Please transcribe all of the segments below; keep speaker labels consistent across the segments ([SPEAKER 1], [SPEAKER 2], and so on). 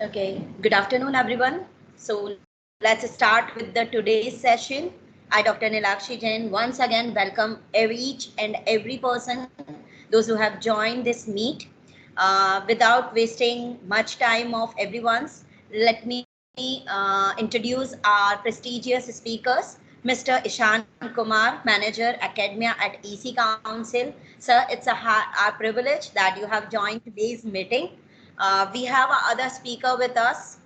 [SPEAKER 1] Okay, good afternoon, everyone. So let's start with the today's session. I, Dr. Nilakshi Jain, once again welcome each and every person, those who have joined this meet. Without wasting much time of everyone's, let me introduce our prestigious speakers, Mr. Ishan Kumar, Manager Academia at EC Council. Sir, it's our privilege that you have joined today's meeting. We have our other speaker with us,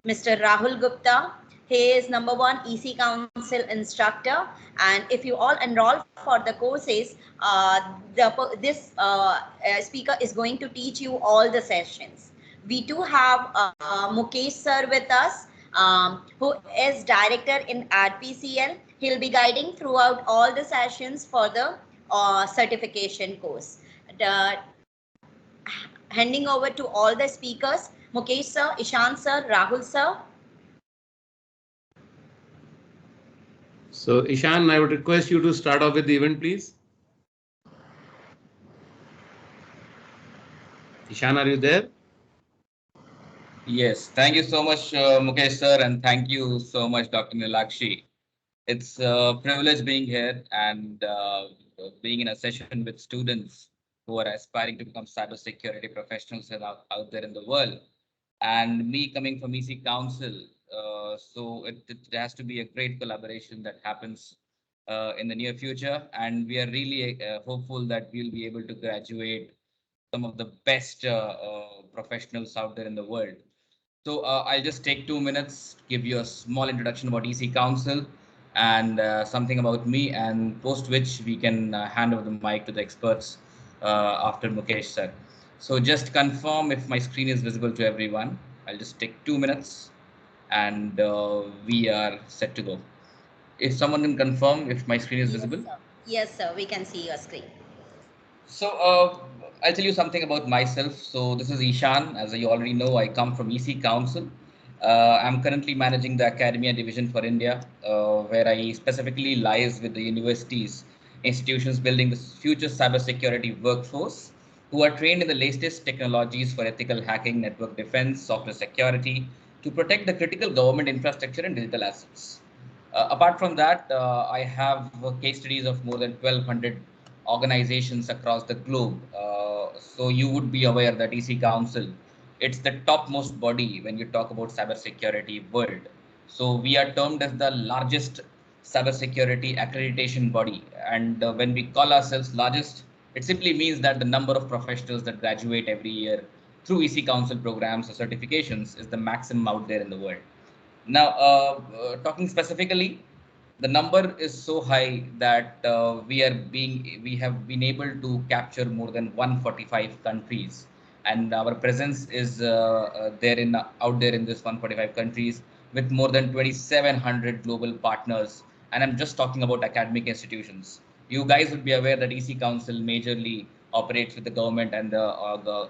[SPEAKER 1] Mr. Rahul Gupta. He is number one EC Council instructor, and if you all enroll for the courses, this speaker is going to teach you all the sessions. We do have Mukesh sir with us, who is director in RPCL. He'll be guiding throughout all the sessions for the certification course. The, Handing over to all the speakers, Mukesh sir, Ishan sir, Rahul sir.
[SPEAKER 2] So, Ishan, I would request you to start off with the event, please. Ishan, are you there?
[SPEAKER 3] Yes, thank you so much, Mukesh sir, and thank you so much, Dr. Nilakshi. It's a privilege being here and being in a session with students who are aspiring to become cybersecurity professionals out there in the world. And me coming from EC Council, so it has to be a great collaboration that happens in the near future. And we are really hopeful that we'll be able to graduate some of the best professionals out there in the world. So I'll just take 2 minutes, give you a small introduction about EC Council and something about me, and post which we can hand over the mic to the experts after Mukesh sir. So just confirm if my screen is visible to everyone. I'll just take 2 minutes and we are set to go. If someone can confirm if my screen is
[SPEAKER 1] Yes,
[SPEAKER 3] visible.
[SPEAKER 1] sir. Yes, sir. We can see your screen.
[SPEAKER 3] So I'll tell you something about myself. So this is Ishan. As you already know, I come from EC Council. I'm currently managing the Academia Division for India, where I specifically liaise with the universities, institutions building the future cybersecurity workforce, who are trained in the latest technologies for ethical hacking, network defense, software security, to protect the critical government infrastructure and digital assets. Apart from that, I have case studies of more than 1,200 organizations across the globe. So you would be aware that EC Council, it's the topmost body when you talk about cybersecurity world. So we are termed as the largest cybersecurity accreditation body. And when we call ourselves largest, it simply means that the number of professionals that graduate every year through EC Council programs or certifications is the maximum out there in the world. Now, talking specifically, the number is so high that we have been able to capture more than 145 countries, and our presence is there in out there in this 145 countries with more than 2,700 global partners. And I'm just talking about academic institutions. You guys would be aware that EC Council majorly operates with the government and the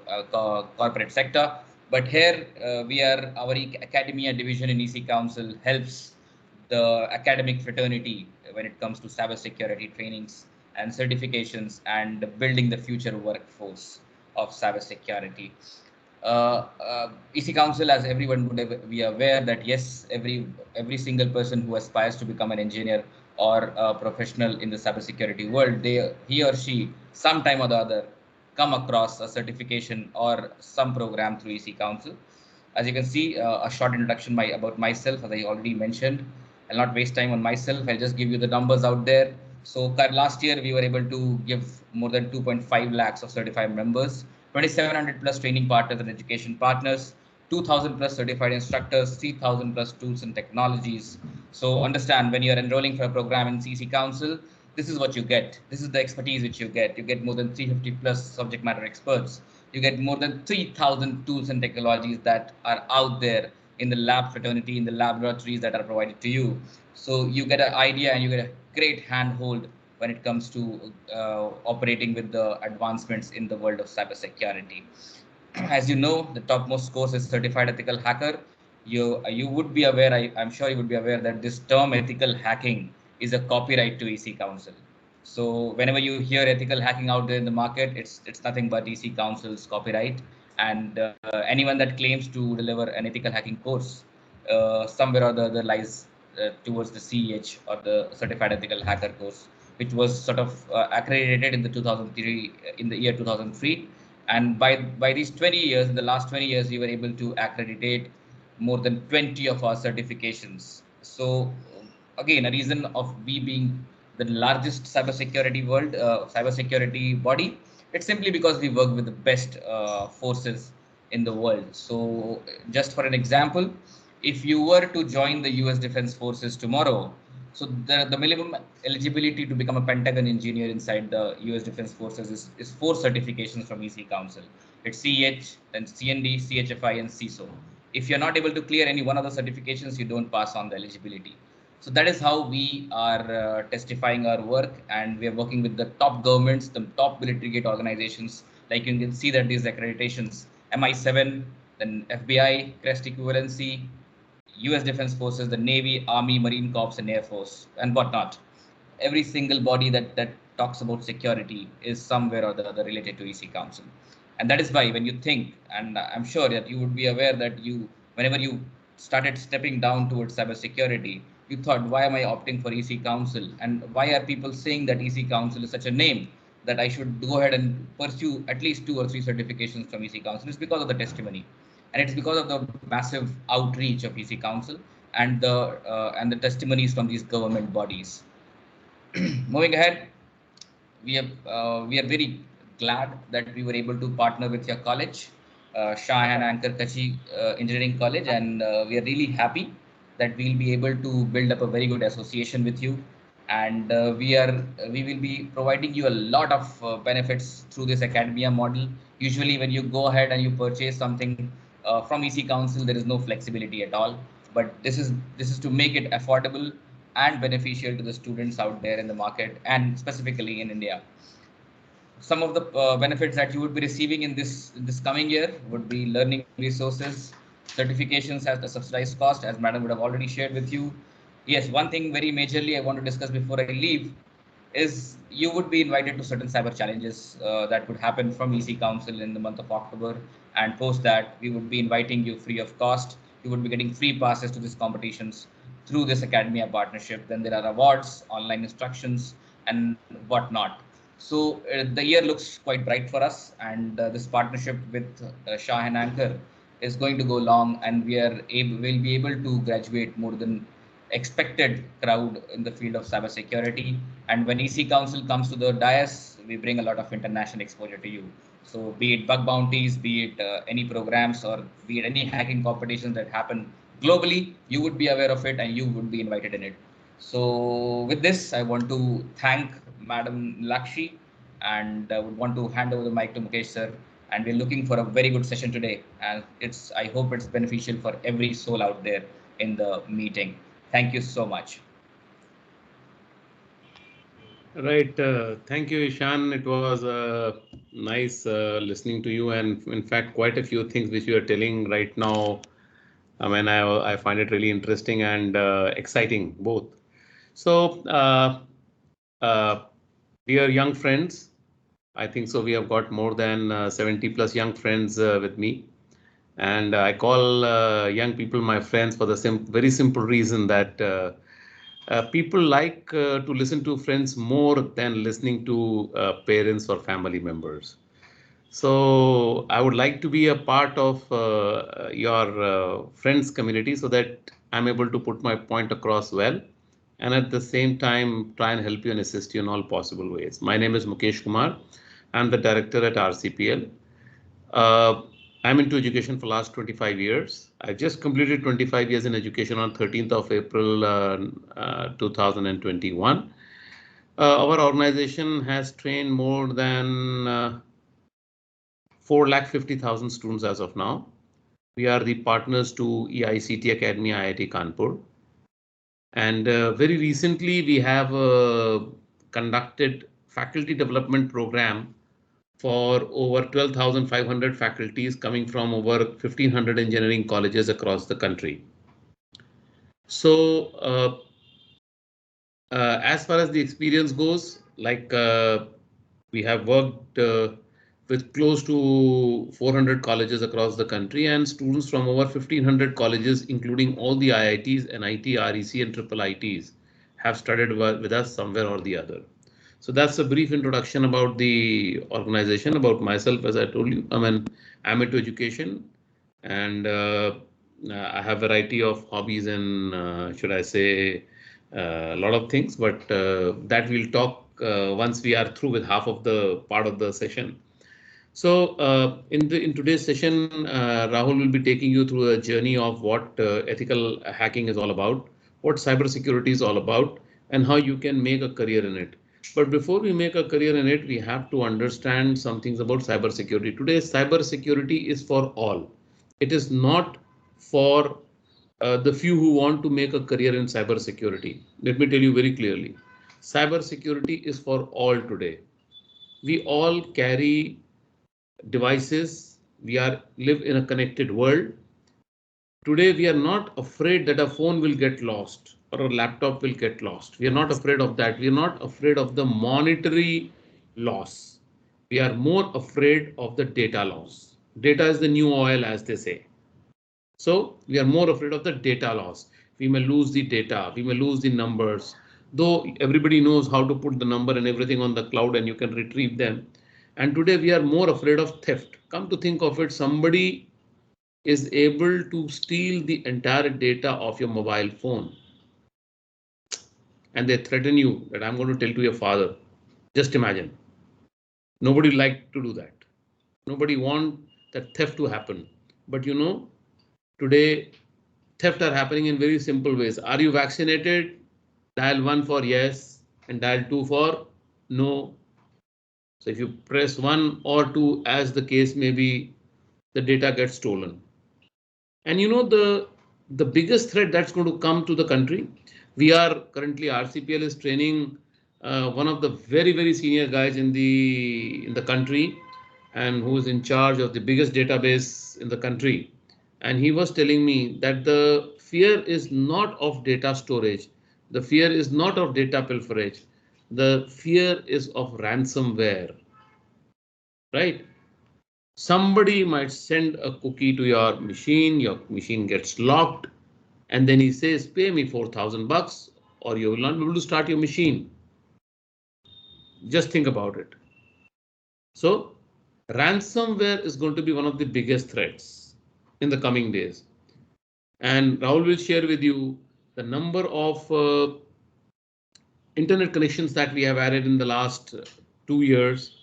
[SPEAKER 3] corporate sector. But here we are, our academia division in EC Council helps the academic fraternity when it comes to cybersecurity trainings and certifications and building the future workforce of cybersecurity. EC Council, as everyone would be aware, that yes, every single person who aspires to become an engineer or a professional in the cybersecurity world, he or she, sometime or the other, come across a certification or some program through EC Council. As you can see, a short introduction about myself, as I already mentioned. I'll not waste time on myself. I'll just give you the numbers out there. So last year, we were able to give more than 2.5 lakhs of certified members, 2,700 plus training partners and education partners, 2,000 plus certified instructors, 3,000 plus tools and technologies. So understand, when you're enrolling for a program in CC Council, this is what you get. This is the expertise which you get. You get more than 350 plus subject matter experts. You get more than 3,000 tools and technologies that are out there in the lab fraternity, in the laboratories that are provided to you. So you get an idea and you get a great handhold when it comes to operating with the advancements in the world of cybersecurity. As you know, the topmost course is Certified Ethical Hacker. You would be aware, I'm sure you would be aware that this term ethical hacking is a copyright to EC Council. So whenever you hear ethical hacking out there in the market, it's nothing but EC Council's copyright. and anyone that claims to deliver an ethical hacking course somewhere or the other lies towards the CEH or the Certified Ethical Hacker course, which was sort of accredited in the 2003 in the year 2003. And by these 20 years, in the last 20 years, we were able to accreditate more than 20 of our certifications. So again, a reason of we being the largest cybersecurity body, it's simply because we work with the best forces in the world. So just for an example, if you were to join the US Defense Forces tomorrow, so the minimum eligibility to become a Pentagon engineer inside the US Defense Forces is 4 certifications from EC Council. It's CH, then CND, CHFI, and CISO. If you're not able to clear any one of the certifications, you don't pass on the eligibility. So that is how we are testifying our work, and we are working with the top governments, the top military grade organizations. Like you can see that these accreditations, MI7, then FBI, CREST equivalency, US Defense Forces, the Navy, Army, Marine Corps, and Air Force, and whatnot. Every single body that talks about security is somewhere or the other related to EC Council. And that is why when you think, and I'm sure that you would be aware that whenever you started stepping down towards cybersecurity, you thought, why am I opting for EC Council? And why are people saying that EC Council is such a name that I should go ahead and pursue at least 2 or 3 certifications from EC Council? It's because of the testimony. And it's because of the massive outreach of EC Council and the testimonies from these government bodies. Moving ahead, we are very glad that we were able to partner with your college, Shah and Anchor Kachi Engineering College, and we are really happy that we'll be able to build up a very good association with you, and we will be providing you a lot of benefits through this academia model. Usually, when you go ahead and you purchase something from EC Council, there is no flexibility at all. But this is to make it affordable and beneficial to the students out there in the market, and specifically in India. Some of the benefits that you would be receiving in this coming year would be learning resources, certifications at the subsidized cost, as Madam would have already shared with you. Yes, one thing very majorly I want to discuss before I leave is you would be invited to certain cyber challenges that would happen from EC Council in the month of October, and post that we would be inviting you free of cost. You would be getting free passes to these competitions through this academia partnership. Then there are awards, online instructions, and whatnot. So the year looks quite bright for us, and this partnership with Shah and Anchor is going to go long, and we'll be able to graduate more than expected crowd in the field of cybersecurity. And when EC Council comes to the dais, we bring a lot of international exposure to you. So be it bug bounties, be it any programs, or be it any hacking competitions that happen globally, you would be aware of it and you would be invited in it. So with this, I want to thank Madam Lakshi, and I would want to hand over the mic to Mukesh sir. And we're looking for a very good session today, and I hope it's beneficial for every soul out there in the meeting. Thank you so much.
[SPEAKER 2] Right. Thank you, Ishan. It was nice listening to you, and in fact, quite a few things which you are telling right now. I mean, I find it really interesting and exciting both. So, dear young friends, I think so. We have got more than 70 plus young friends with me. And I call young people my friends for the very simple reason that people like to listen to friends more than listening to parents or family members. So I would like to be a part of your friends community so that I'm able to put my point across well, and at the same time try and help you and assist you in all possible ways. My name is Mukesh Kumar. I'm the director at RCPL. I'm into education for last 25 years. I just completed 25 years in education on 13th of April 2021. Our organization has trained more than 450,000 students as of now. We are the partners to EICT Academy IIT Kanpur. And very recently we have conducted faculty development program for over 12,500 faculties coming from over 1,500 engineering colleges across the country. So as far as the experience goes, like we have worked with close to 400 colleges across the country and students from over 1500 colleges, including all the IITs, NIT, REC and triple ITs have studied with us somewhere or the other. So that's a brief introduction about the organization. About myself, as I told you, I'm into education, and I have a variety of hobbies and should I say a lot of things, but that we'll talk once we are through with half of the part of the session. So in today's session, Rahul will be taking you through a journey of what ethical hacking is all about, what cybersecurity is all about, and how you can make a career in it. But before we make a career in it, we have to understand some things about cybersecurity. Today, cybersecurity is for all. It is not for the few who want to make a career in cybersecurity. Let me tell you very clearly. Cybersecurity is for all today. We all carry devices. We live in a connected world. Today, we are not afraid that a phone will get lost or a laptop will get lost. We are not afraid of that. We are not afraid of the monetary loss. We are more afraid of the data loss. Data is the new oil, as they say. So we are more afraid of the data loss. We may lose the data. We may lose the numbers. Though everybody knows how to put the number and everything on the cloud and you can retrieve them. And today we are more afraid of theft. Come to think of it, somebody is able to steal the entire data of your mobile phone. And they threaten you that I'm going to tell to your father. Just imagine. Nobody like to do that. Nobody want that theft to happen. But you know, today theft are happening in very simple ways. Are you vaccinated? Dial 1 for yes and dial 2 for no. So if you press 1 or 2, as the case may be, the data gets stolen. And you know, the biggest threat that's going to come to the country, we are currently, RCPL is training one of the very senior guys in the country, and who is in charge of the biggest database in the country. And he was telling me that the fear is not of data storage. The fear is not of data pilferage. The fear is of ransomware, right? Somebody might send a cookie to your machine gets locked, and then he says, pay me $4,000 or you will not be able to start your machine. Just think about it. So ransomware is going to be one of the biggest threats in the coming days. And Rahul will share with you the number of internet connections that we have added in the last 2 years,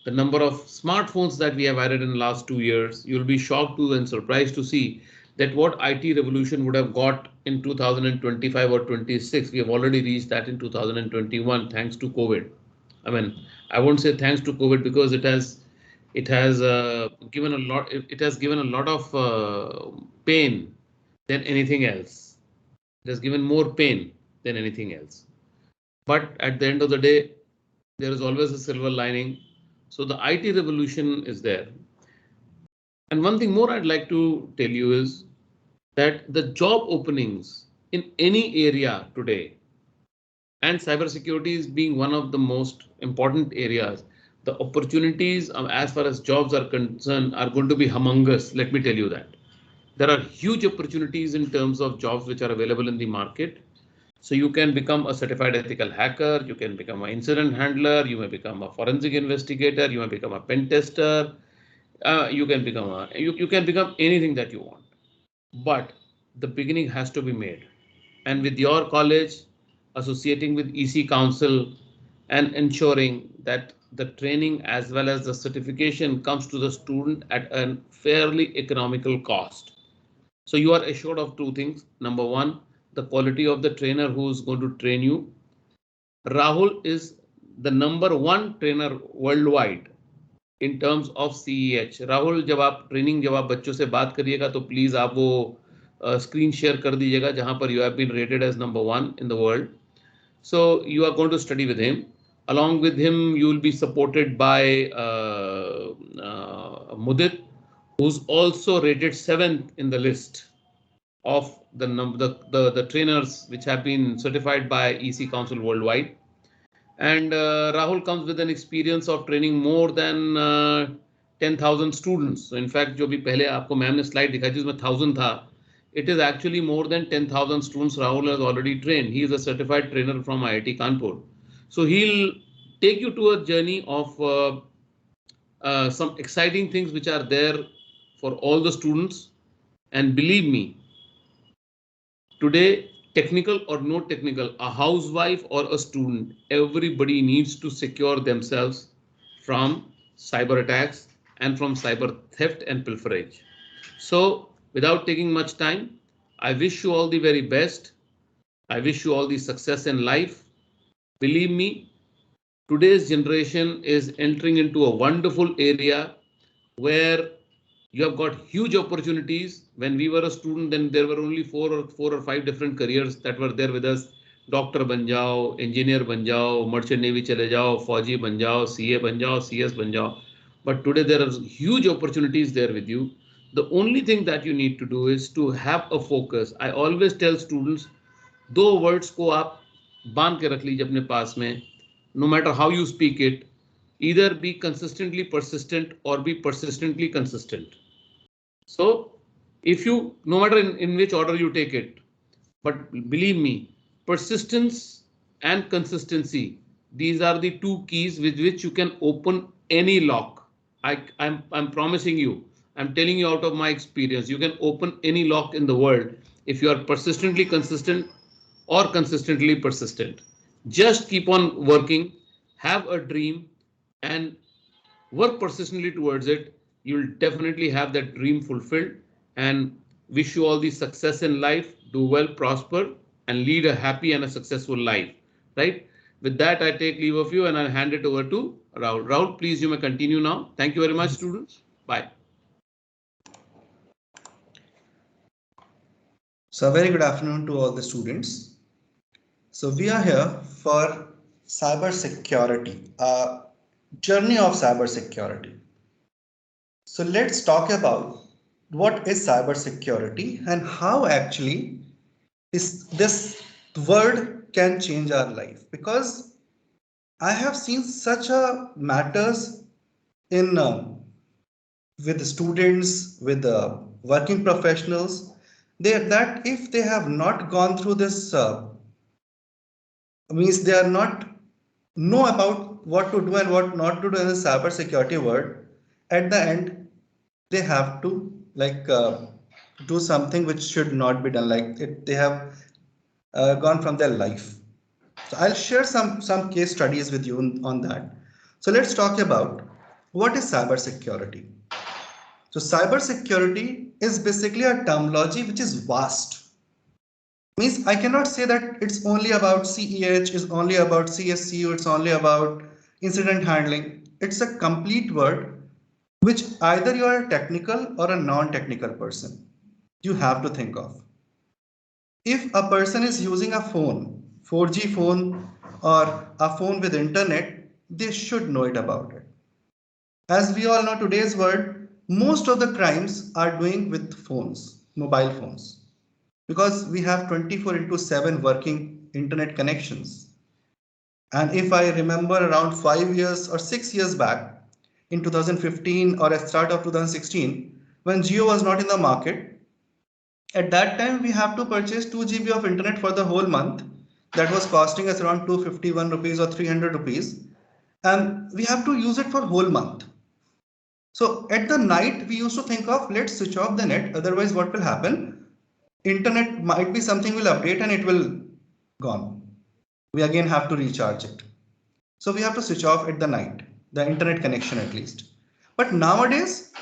[SPEAKER 2] the number of smartphones that we have added in the last 2 years. You'll be shocked to and surprised to see that what IT revolution would have got in 2025 or 26, we have already reached that in 2021 thanks to COVID. I mean, I won't say thanks to COVID because it has given a lot. It has given a lot of pain than anything else. It has given more pain than anything else. But at the end of the day, there is always a silver lining. So the IT revolution is there. And one thing more I'd like to tell you is that the job openings in any area today, and cybersecurity is being one of the most important areas, the opportunities as far as jobs are concerned are going to be humongous. Let me tell you that. There are huge opportunities in terms of jobs which are available in the market. So you can become a certified ethical hacker, you can become an incident handler, you may become a forensic investigator, you may become a pen tester, you can become anything that you want. But the beginning has to be made. And with your college associating with EC Council and ensuring that the training as well as the certification comes to the student at a fairly economical cost. So you are assured of two things. Number one, the quality of the trainer who is going to train you. Rahul is the number one trainer worldwide in terms of CEH. Rahul जब आप बच्चों से बात करिएगा तो please आप वो screen share कर दीजिएगा जहां पर you have been rated as number 1 in the world. So you are going to study with him. Along with him, you will be supported by Mudit, who's also rated 7th in the list of the trainers which have been certified by EC Council worldwide. And Rahul comes with an experience of training more than 10,000 students. So in fact, जो भी पहले आपको ma'am ने slide दिखाई थी उसमें 1,000 था. It is actually more than 10,000 students Rahul has already trained. He is a certified trainer from IIT Kanpur. So he'll take you to a journey of some exciting things which are there for all the students. And believe me, today, technical or no technical, a housewife or a student, everybody needs to secure themselves from cyber attacks and from cyber theft and pilferage. So without taking much time, I wish you all the very best. I wish you all the success in life. Believe me, today's generation is entering into a wonderful area where you have got huge opportunities. When we were a student, then there were only four or five different careers that were there with us. Doctor ban jao, engineer ban jao, merchant navy chale jao, fauji ban jao, CA ban jao, CS ban jao. But today there are huge opportunities there with you. The only thing that you need to do is to have a focus. I always tell students, दो words को आप बांध के रख लीजिए अपने पास में. No matter how you speak it, either be consistently persistent or be persistently consistent. So if you, no matter in which order you take it, but believe me, persistence and consistency, these are the two keys with which you can open any lock. I'm promising you, I'm telling you out of my experience, you can open any lock in the world if you are persistently consistent or consistently persistent. Just keep on working, have a dream, and work persistently towards it. You'll definitely have that dream fulfilled, and wish you all the success in life. Do well, prosper, and lead a happy and a successful life. Right? With that, I take leave of you and I'll hand it over to Rahul. Rahul, please, you may continue now. Thank you very much, students. Bye.
[SPEAKER 4] So a very good afternoon to all the students. So we are here for cyber security, a journey of cyber security. So let's talk about what is cyber security and how actually this word can change our life, because I have seen such a matters in with students, with working professionals, that if they have not gone through this, means they are not know about what to do and what not to do in the cyber security world. At the end, they have to do something which should not be done. They have gone from their life. So I'll share some case studies with you on that. So let's talk about what is cyber security. So cyber security is basically a terminology which is vast. Means I cannot say that it's only about CEH, it's only about CSCU, it's only about incident handling. It's a complete word which either you are a technical or a non-technical person, you have to think of. If a person is using a phone, 4G phone or a phone with internet, they should know it about it. As we all know, today's world, most of the crimes are doing with phones, mobile phones, because we have 24/7 working internet connections. And if I remember around 5 years or 6 years back, in 2015 or at start of 2016, when Jio was not in the market, at that time we have to purchase 2 GB of internet for the whole month. That was costing us around 251 rupees or 300 rupees. And we have to use it for whole month. So at the night, we used to think of, let's switch off the net. Otherwise, what will happen? Internet might be something will update and it will gone. We again have to recharge it. So we have to switch off at the night, the internet connection at least. But nowadays,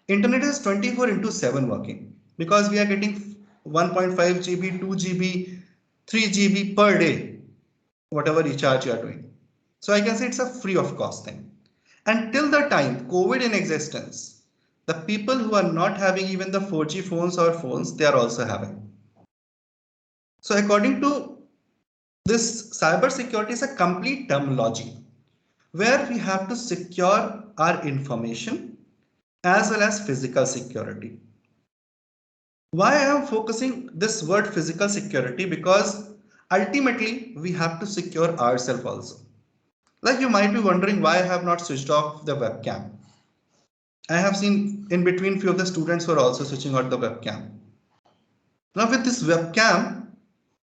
[SPEAKER 4] internet is 24/7 working, because we are getting 1.5 GB, 2 GB, 3 GB per day, whatever recharge you are doing. So I can say it's a free of cost thing. Until the time COVID in existence, the people who are not having even the 4G phones or phones, they are also having. So according to this, cyber security is a complete terminology where we have to secure our information as well as physical security. Why I am focusing this word physical security? Because ultimately we have to secure ourselves also. Like you might be wondering why I have not switched off the webcam. I have seen in between few of the students who are also switching out the webcam. Now with this webcam,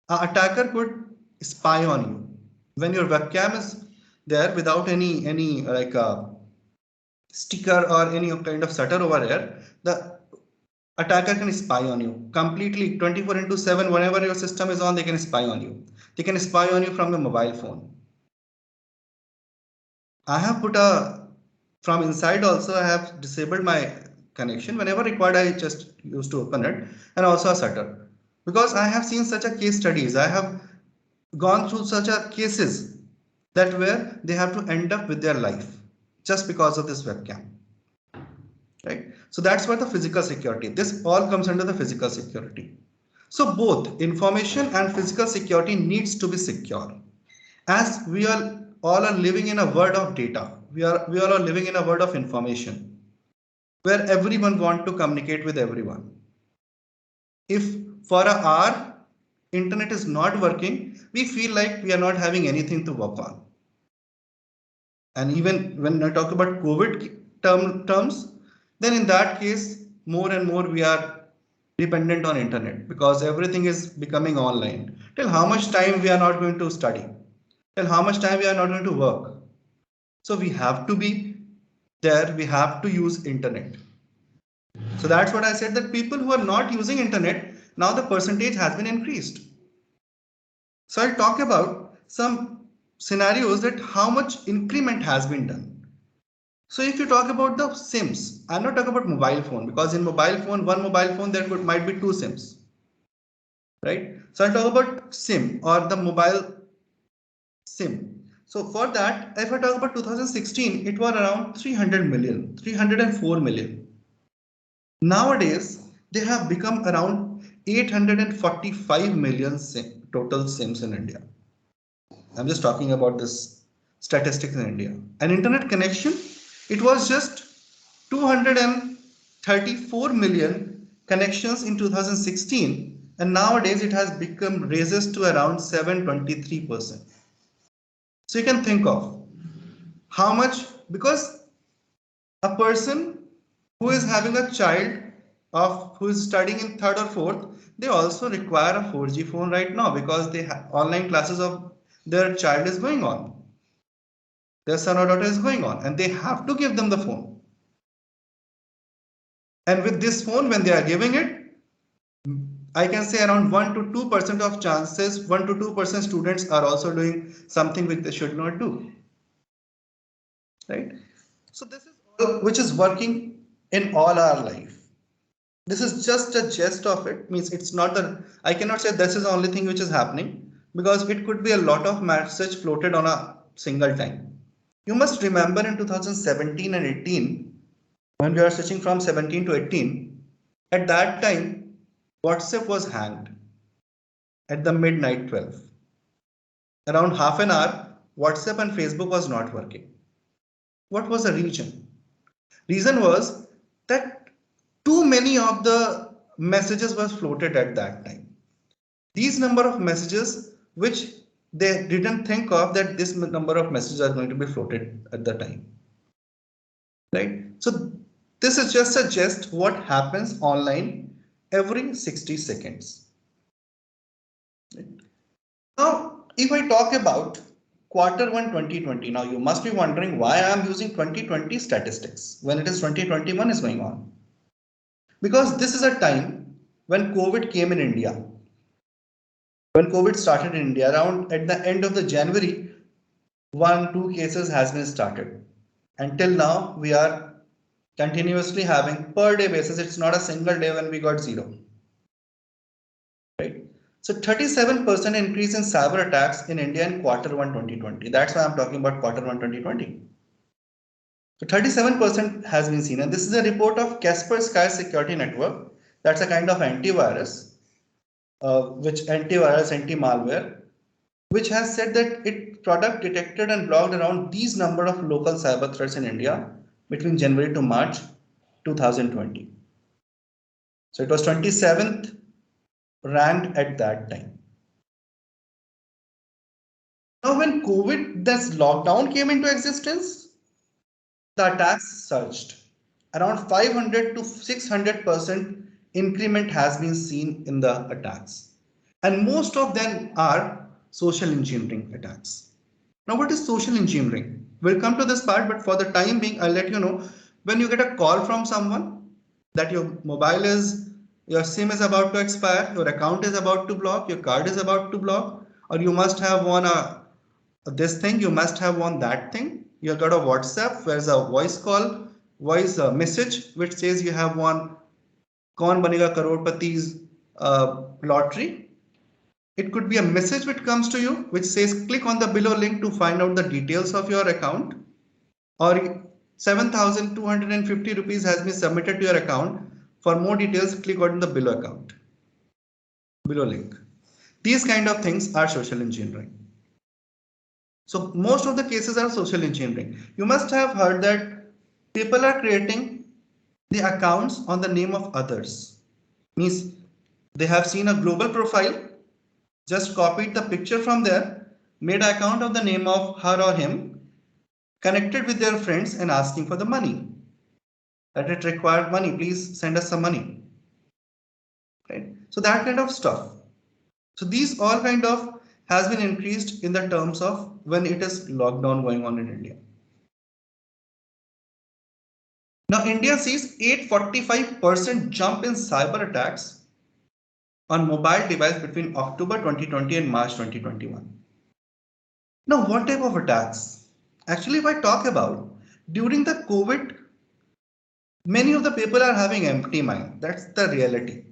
[SPEAKER 4] an attacker could spy on you. When your webcam is there without any like a sticker or any kind of shutter over here, the attacker can spy on you completely 24 into 7. Whenever your system is on, they can spy on you. They can spy on you from your mobile phone. I have put from inside also, I have disabled my connection. Whenever required, I just used to open it, and also a shutter. Because I have seen such a case studies. I have gone through such a cases that where they have to end up with their life just because of this webcam. Right? So that's what the physical security. This all comes under the physical security. So both information and physical security needs to be secure. As we all are living in a world of data, we all are living in a world of information where everyone wants to communicate with everyone. If for an hour internet is not working, we feel like we are not having anything to work on. And even when I talk about COVID terms, then in that case, more and more we are dependent on internet because everything is becoming online. Till how much time we are not going to study? Till how much time we are not going to work? So we have to be there, we have to use internet. So that's what I said, that people who are not using internet, now the percentage has been increased. So I'll talk about some scenarios that how much increment has been done. So if you talk about the SIMs, I'm not talking about mobile phone because in mobile phone, one mobile phone there might be two SIMs, right? So I'll talk about SIM or the mobile SIM. So for that, if I talk about 2016, it was around 300 million, 304 million. Nowadays, they have become around 845 million total SIMs in India. I'm just talking about this statistics in India. An internet connection, it was just 234 million connections in 2016, and nowadays it has become raises to around 723%. So you can think of how much, because a person who is having a child of who is studying in third or fourth, they also require a 4G phone right now because they have online classes of their child is going on. Their son or daughter is going on and they have to give them the phone. And with this phone, when they are giving it, I can say around 1 to 2% of chances, 1 to 2% students are also doing something which they should not do. Right? So this is all which is working in all our life. This is just a gist of it. Means it's not that I cannot say this is the only thing which is happening because it could be a lot of message floated on a single time. You must remember in 2017 and 18, when we are switching from 17 to 18, at that time, WhatsApp was hanged at the midnight 12. Around half an hour, WhatsApp and Facebook was not working. What was the reason? Reason was that too many of the messages were floated at that time. These number of messages which they didn't think of that this number of messages are going to be floated at the time. Right? So this is just a gist what happens online every 60 seconds. Right? Now, if I talk about Q1 2020, now you must be wondering why I am using 2020 statistics when it is 2021 is going on. Because this is a time when COVID came in India. When COVID started in India, around at the end of the January, 1-2 cases has been started. Until now, we are continuously having per day basis. It's not a single day when we got zero. Right? So 37% increase in cyber attacks in India in Q1 2020. That's why I'm talking about Q1 2020. So 37% has been seen, and this is a report of Kaspersky Security Network. That's a kind of antivirus, which antivirus, anti-malware, which has said that its product detected and blocked around these number of local cyber threats in India between January to March 2020. So it was 27th ranked at that time. Now, when COVID, this lockdown came into existence, the attacks surged. Around 500 to 600% increment has been seen in the attacks. And most of them are social engineering attacks. Now, what is social engineering? We'll come to this part, but for the time being, I'll let you know when you get a call from someone that your SIM is about to expire, your account is about to block, your card is about to block, or you must have won this thing, you must have won that thing. You got a WhatsApp, where's a voice message which says you have won Kaun Banega Crorepati's lottery. It could be a message which comes to you which says click on the below link to find out the details of your account, or 7,250 rupees has been submitted to your account. For more details, click on the below link. These kind of things are social engineering. So most of the cases are social engineering. You must have heard that people are creating the accounts on the name of others. Means they have seen a global profile, just copied the picture from there, made an account of the name of her or him, connected with their friends and asking for the money. That it required money, please send us some money. Right? So that kind of stuff. So these all kind of has been increased in the terms of when it is lockdown going on in India. Now India sees 845% jump in cyber attacks on mobile device between October 2020 and March 2021. Now what type of attacks? Actually, if I talk about during the COVID, many of the people are having empty mind. That's the reality.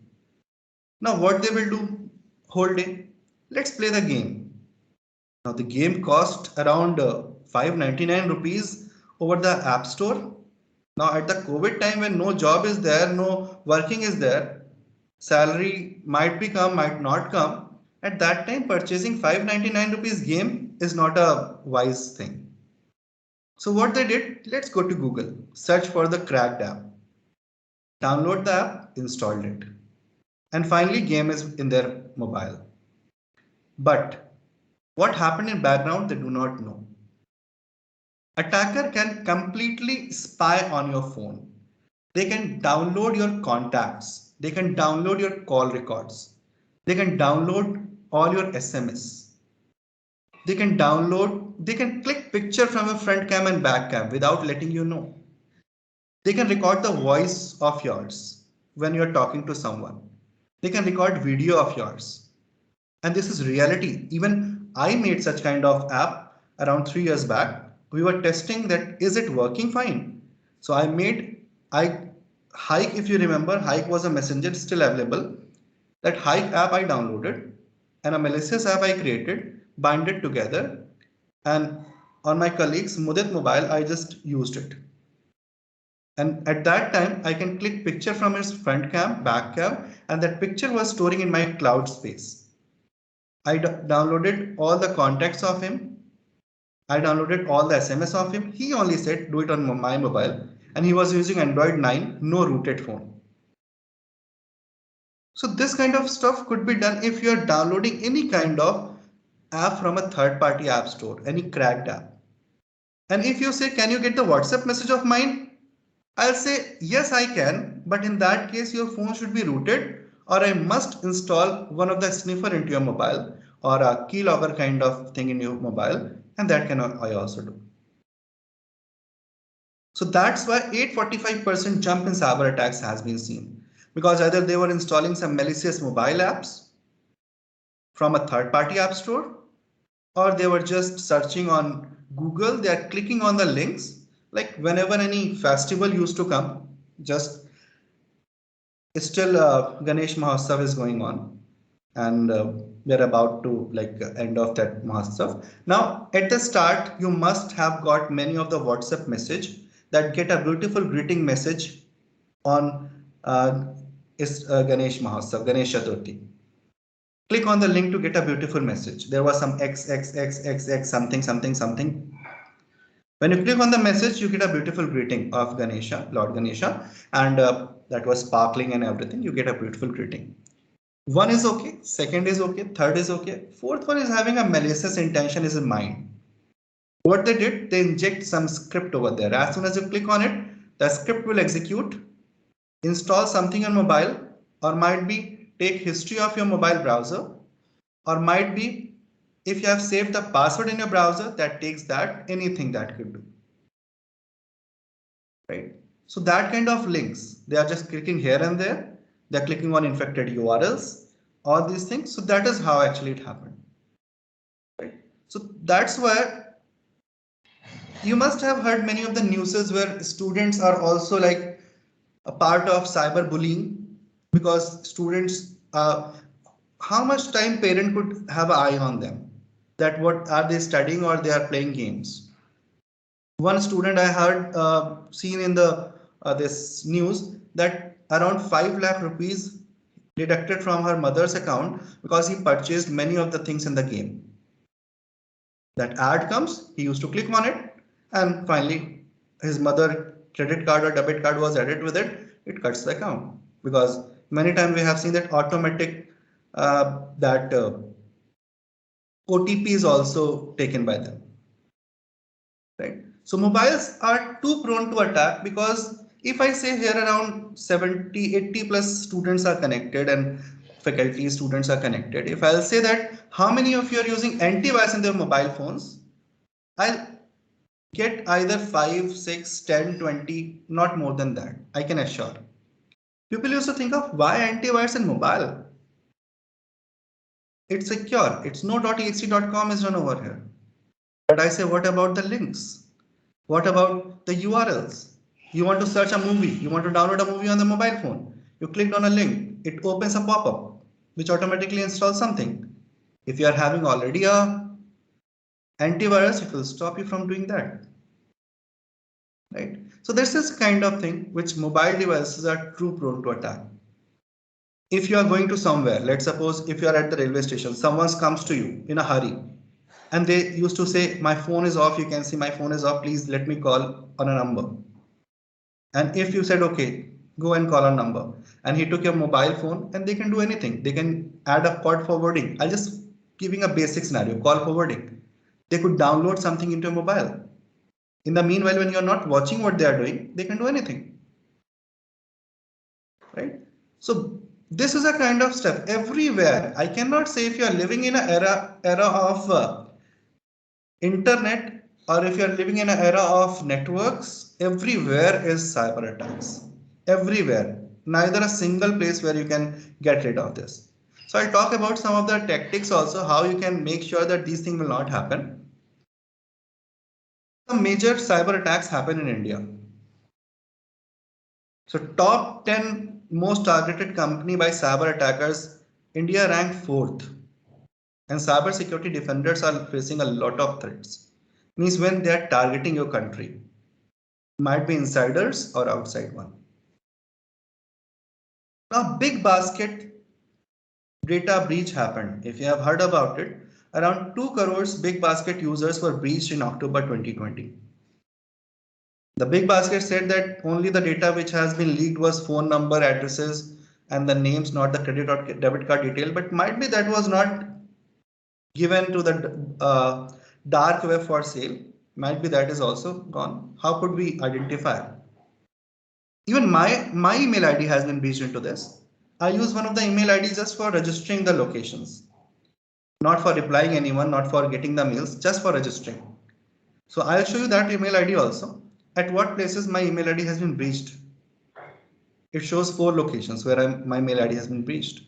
[SPEAKER 4] Now what they will do whole day? Let's play the game. Now the game cost around 599 rupees over the App Store. Now at the COVID time when no job is there, no working is there, salary might be come, might not come. At that time purchasing 599 rupees game is not a wise thing. So what they did, let's go to Google, search for the cracked app, download the app, installed it. And finally game is in their mobile. But what happened in background, they do not know. Attacker can completely spy on your phone. They can download your contacts. They can download your call records. They can download all your SMS. They can click picture from your front cam and back cam without letting you know. They can record the voice of yours when you're talking to someone. They can record video of yours. And this is reality. Even I made such kind of app around 3 years back. We were testing that is it working fine. So Hike, if you remember, Hike was a messenger still available. That Hike app I downloaded and a malicious app I created, bind it together, and on my colleague's Mudit mobile, I just used it. And at that time, I can click picture from his front cam, back cam, and that picture was storing in my cloud space. I downloaded all the contacts of him. I downloaded all the SMS of him. He only said do it on my mobile, and he was using Android 9, no rooted phone. So this kind of stuff could be done if you are downloading any kind of app from a third-party app store, any cracked app. And if you say, can you get the WhatsApp message of mine? I'll say, yes, I can. But in that case, your phone should be rooted, or I must install one of the sniffer into your mobile or a keylogger kind of thing in your mobile. And that can I also do. So that's why 845% jump in cyber attacks has been seen, because either they were installing some malicious mobile apps from a third-party app store, or they were just searching on Google. They are clicking on the links. Like whenever any festival used to come, just still Ganesh Mahotsav is going on, and we're about to end of that Mahotsav. Now at the start, you must have got many of the WhatsApp message that get a beautiful greeting message on Ganesh Mahotsav, Ganesh Chaturthi. Click on the link to get a beautiful message. There was some XXXXX something. When you click on the message, you get a beautiful greeting of Ganesha, Lord Ganesha, and that was sparkling and everything. You get a beautiful greeting. One is okay, second is okay, third is okay, fourth one is having a malicious intention is in mind. What they did, they inject some script over there. As soon as you click on it, the script will execute, install something on mobile, or might be take history of your mobile browser, or might be if you have saved the password in your browser, that takes that, anything that could do. Right? So that kind of links, they are just clicking here and there, they're clicking on infected URLs, all these things. So that is how actually it happened. Right? So that's where you must have heard many of the newses where students are also like a part of cyberbullying, because students, how much time parent could have an eye on them, that what are they studying or they are playing games. One student I heard seen in the this news that around 5 lakh rupees deducted from her mother's account because he purchased many of the things in the game. That ad comes, he used to click on it, and finally his mother credit card or debit card was added with it. It cuts the account, because many times we have seen that automatic OTP is also taken by them. Right? So mobiles are too prone to attack, because if I say here around 70, 80 plus students are connected and faculty students are connected. If I'll say that how many of you are using antivirus in their mobile phones, I'll get either 5, 6, 10, 20, not more than that, I can assure. People used to think of why antivirus in mobile? It's secure. It's no.exe.com is run over here. But I say, what about the links? What about the URLs? You want to search a movie, you want to download a movie on the mobile phone. You clicked on a link, it opens a pop-up which automatically installs something. If you are having already a antivirus, it will stop you from doing that. Right? So this is kind of thing which mobile devices are too prone to attack. If you are going to somewhere, let's suppose if you are at the railway station, someone comes to you in a hurry and they used to say, my phone is off, you can see my phone is off, please let me call on a number. And if you said, okay, go and call a number, and he took your mobile phone, and they can do anything. They can add a call forwarding. I'll just giving a basic scenario, call forwarding. They could download something into your mobile. In the meanwhile, when you're not watching what they are doing, they can do anything. Right? So this is a kind of stuff everywhere. I cannot say if you are living in an era of internet, or if you are living in an era of networks, everywhere is cyber attacks. Everywhere. Neither a single place where you can get rid of this. So I'll talk about some of the tactics also, how you can make sure that these things will not happen. Some major cyber attacks happen in India. So top 10 most targeted company by cyber attackers, India ranked 4th. And cyber security defenders are facing a lot of threats. Means when they are targeting your country, might be insiders or outside one. Now, big basket data breach happened. If you have heard about it, around 2 crores big basket users were breached in October 2020. The big basket said that only the data which has been leaked was phone number, addresses, and the names, not the credit or debit card detail. But might be that was not given to the dark web for sale. Might be that is also gone. How could we identify? Even my email ID has been breached into this. I use one of the email IDs just for registering the locations, not for replying anyone, not for getting the mails, just for registering. So I'll show you that email ID also. At what places my email ID has been breached. It shows 4 locations where my mail ID has been breached.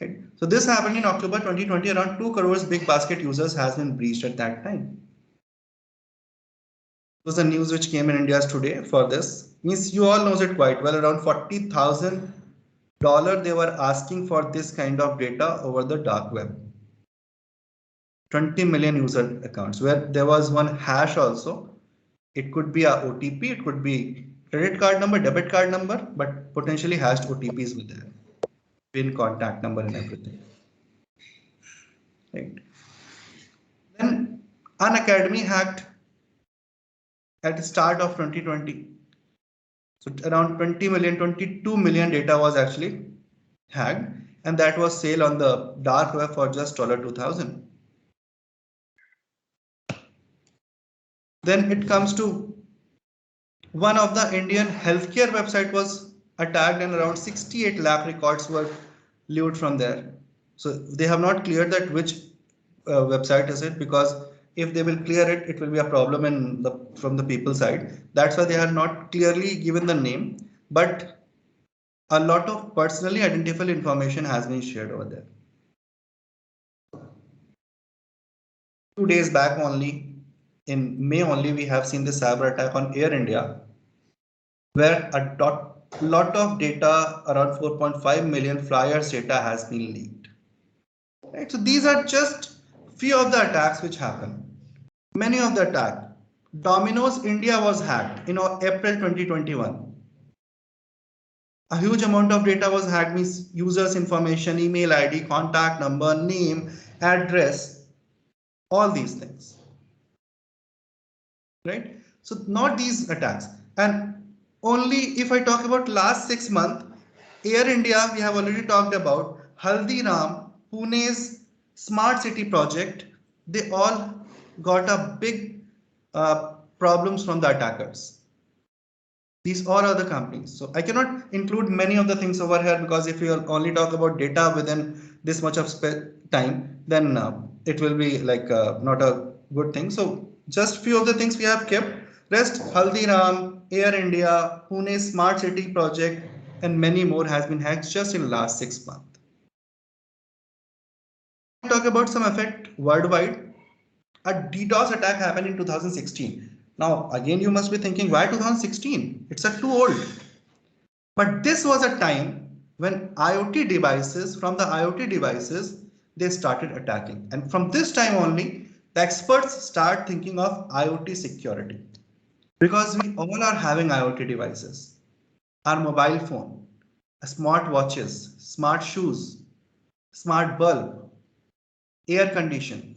[SPEAKER 4] Right. So this happened in October 2020. Around 2 crores big basket users has been breached at that time. It was the news which came in India today for this. Means you all knows it quite well. Around $40,000 they were asking for this kind of data over the dark web. 20 million user accounts where there was one hash also. It could be a OTP, it could be credit card number, debit card number, but potentially hashed OTPs with there. PIN, contact number and everything. Right. Then Unacademy hacked at the start of 2020. So around 20 million, 22 million data was actually hacked. and that was sale on the dark web for just $2,000. Then it comes to one of the Indian healthcare website was attacked and around 68 lakh records were looted from there. So they have not cleared that which website is it, because if they will clear it, it will be a problem from the people side. That's why they are not clearly given the name, but a lot of personally identifiable information has been shared over there. 2 days back only, in May only, we have seen the cyber attack on Air India, where a lot of data, around 4.5 million flyers data has been leaked. Right? So these are just few of the attacks which happen. Many of the attacks. Domino's India was hacked in April 2021. A huge amount of data was hacked, means users' information, email ID, contact number, name, address, all these things. Right? So not these attacks. And only if I talk about last 6 months, Air India, we have already talked about, Haldiram, Pune's smart city project, they all got a big problems from the attackers. These are other companies. So I cannot include many of the things over here, because if you only talk about data within this much of time, then it will be like not a good thing. So just few of the things we have kept. Rest, Haldiram, Air India, Pune Smart City project, and many more has been hacked just in the last 6 months. Talk about some effect worldwide. A DDoS attack happened in 2016. Now, again, you must be thinking, why 2016? It's too old. But this was a time when IoT devices, from the IoT devices, they started attacking. And from this time only, the experts start thinking of IoT security. Because we all are having IoT devices. Our mobile phone, smart watches, smart shoes, smart bulb, air condition,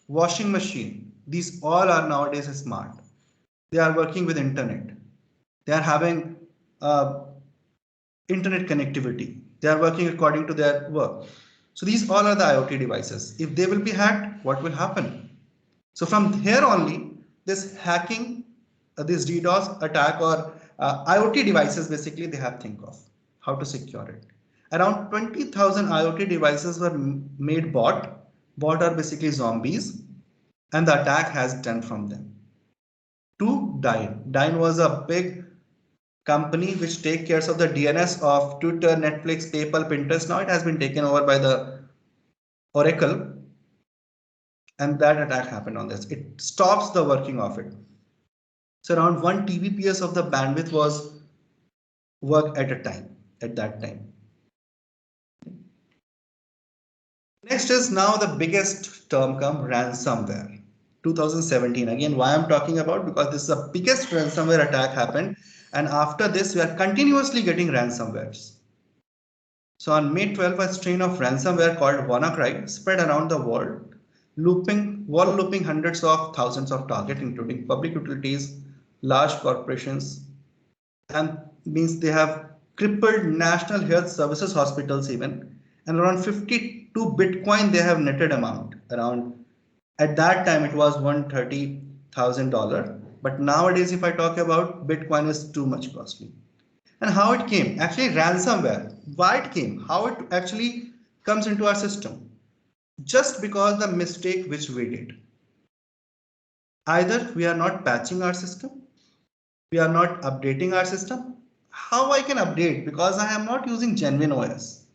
[SPEAKER 4] washing machine. These all are nowadays smart. They are working with internet. They are having internet connectivity. They are working according to their work. So these all are the IoT devices. If they will be hacked, what will happen? So from here only, this hacking, this DDoS attack or IoT devices, basically they have think of how to secure it. Around 20,000 IoT devices were made bot. Bot are basically zombies, and the attack has done from them. To Dyn. Dyn was a big company which take care of the DNS of Twitter, Netflix, PayPal, Pinterest. Now it has been taken over by the Oracle, and that attack happened on this. It stops the working of it. So around 1 Tbps of the bandwidth was work at a time, at that time. Next is now the biggest term come, ransomware. 2017. Again, why I'm talking about, because this is the biggest ransomware attack happened, and after this we are continuously getting ransomwares. So on May 12, a strain of ransomware called WannaCry spread around the world, wall looping hundreds of thousands of targets, including public utilities, large corporations, and means they have crippled national health services hospitals even, and around 52 Bitcoin they have netted amount. Around at that time it was $130,000, but nowadays if I talk about, Bitcoin is too much costly. And how it came? Actually, ransomware. Why it came? How it actually comes into our system? Just because the mistake which we did. Either we are not patching our system, we are not updating our system. How I can update? Because I am not using genuine OS.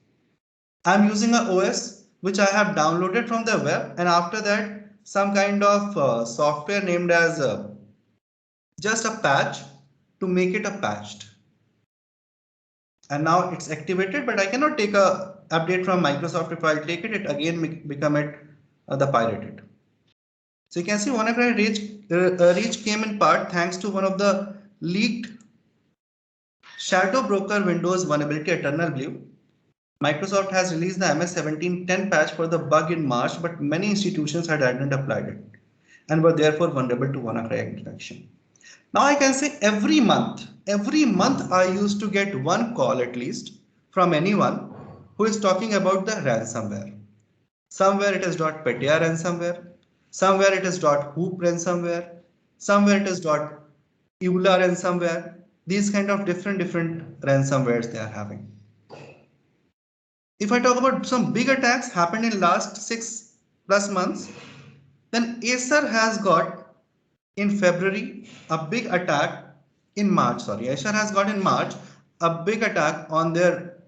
[SPEAKER 4] I'm using an OS which I have downloaded from the web, and after that some kind of software named as just a patch to make it a patched. And now it's activated, but I cannot take a update from Microsoft. If I take it, it again become the pirated. So you can see WannaCry reach came in part thanks to one of the leaked shadow broker Windows vulnerability, Eternal Blue. Microsoft has released the MS-1710 patch for the bug in March, but many institutions had applied it and were therefore vulnerable to WannaCry infection. Now I can say every month I used to get one call at least from anyone who is talking about the ransomware. Somewhere it is .petya ransomware, somewhere it is .hoop ransomware, somewhere it is .eula ransomware. These kind of different ransomwares they are having. If I talk about some big attacks happened in last 6+ months, then Acer has got in February a big attack in March. Sorry, Acer has got in March a big attack on their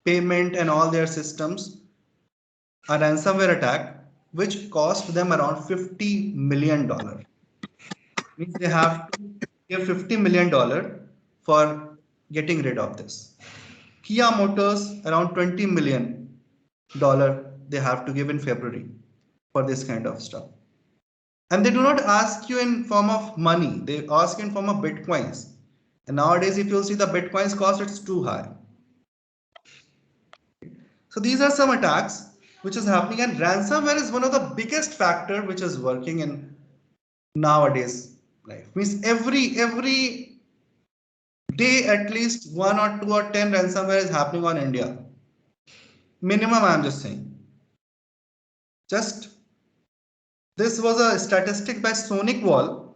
[SPEAKER 4] payment and all their systems, a ransomware attack which cost them around $50 million. Means they have to give $50 million for getting rid of this. Kia Motors around $20 million they have to give in February for this kind of stuff. And they do not ask you in form of money, they ask in form of bitcoins. And nowadays, if you'll see the bitcoins cost, it's too high. So these are some attacks which is happening, and ransomware is one of the biggest factor which is working in nowadays life. Means every day at least 1 or 2 or 10 ransomware is happening on India. Minimum, I'm just saying. This was a statistic by SonicWall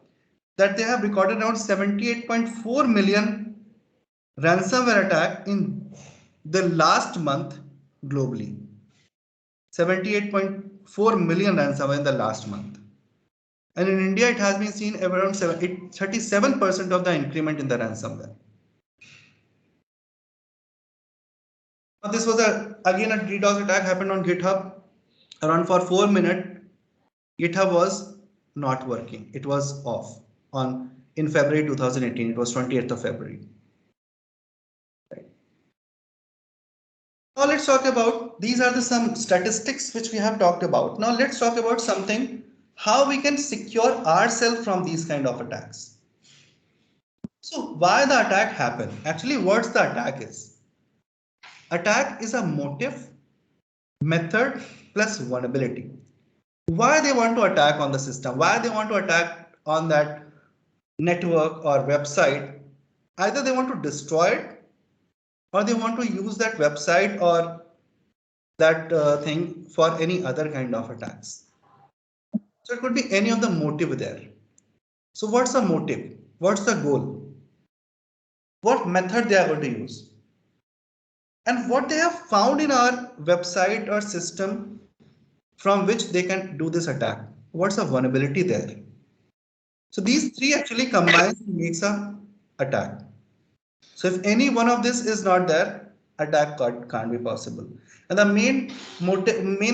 [SPEAKER 4] that they have recorded around 78.4 million ransomware attack in the last month globally. 78.4 million ransomware in the last month. And in India, it has been seen around 37% of the increment in the ransomware. Now, this was again a DDoS attack happened on GitHub. Around for 4 minutes, GitHub was not working. It was off in February 2018. It was 20th of February. Right. Now let's talk about, these are some statistics which we have talked about. Now let's talk about something, how we can secure ourselves from these kind of attacks. So why the attack happened? Actually, what's the attack is? Attack is a motive, method plus vulnerability. Why they want to attack on the system? Why they want to attack on that network or website? Either they want to destroy it, or they want to use that website or that thing for any other kind of attacks. So it could be any of the motive there. So what's the motive? What's the goal? What method they are going to use? And what they have found in our website or system from which they can do this attack. What's the vulnerability there? So these three actually combines and makes an attack. So if any one of this is not there, attack can't be possible. And the main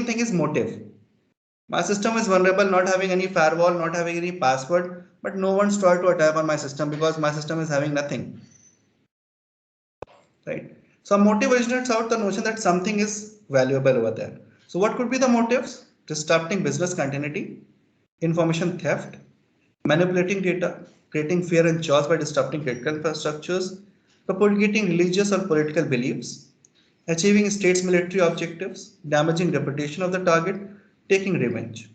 [SPEAKER 4] thing is motive. My system is vulnerable, not having any firewall, not having any password, but no one's tried to attack on my system because my system is having nothing. Right? So motive originates out the notion that something is valuable over there. So what could be the motives? Disrupting business continuity, information theft, manipulating data, creating fear and chaos by disrupting critical infrastructures, propagating religious or political beliefs, achieving states' military objectives, damaging reputation of the target, taking revenge.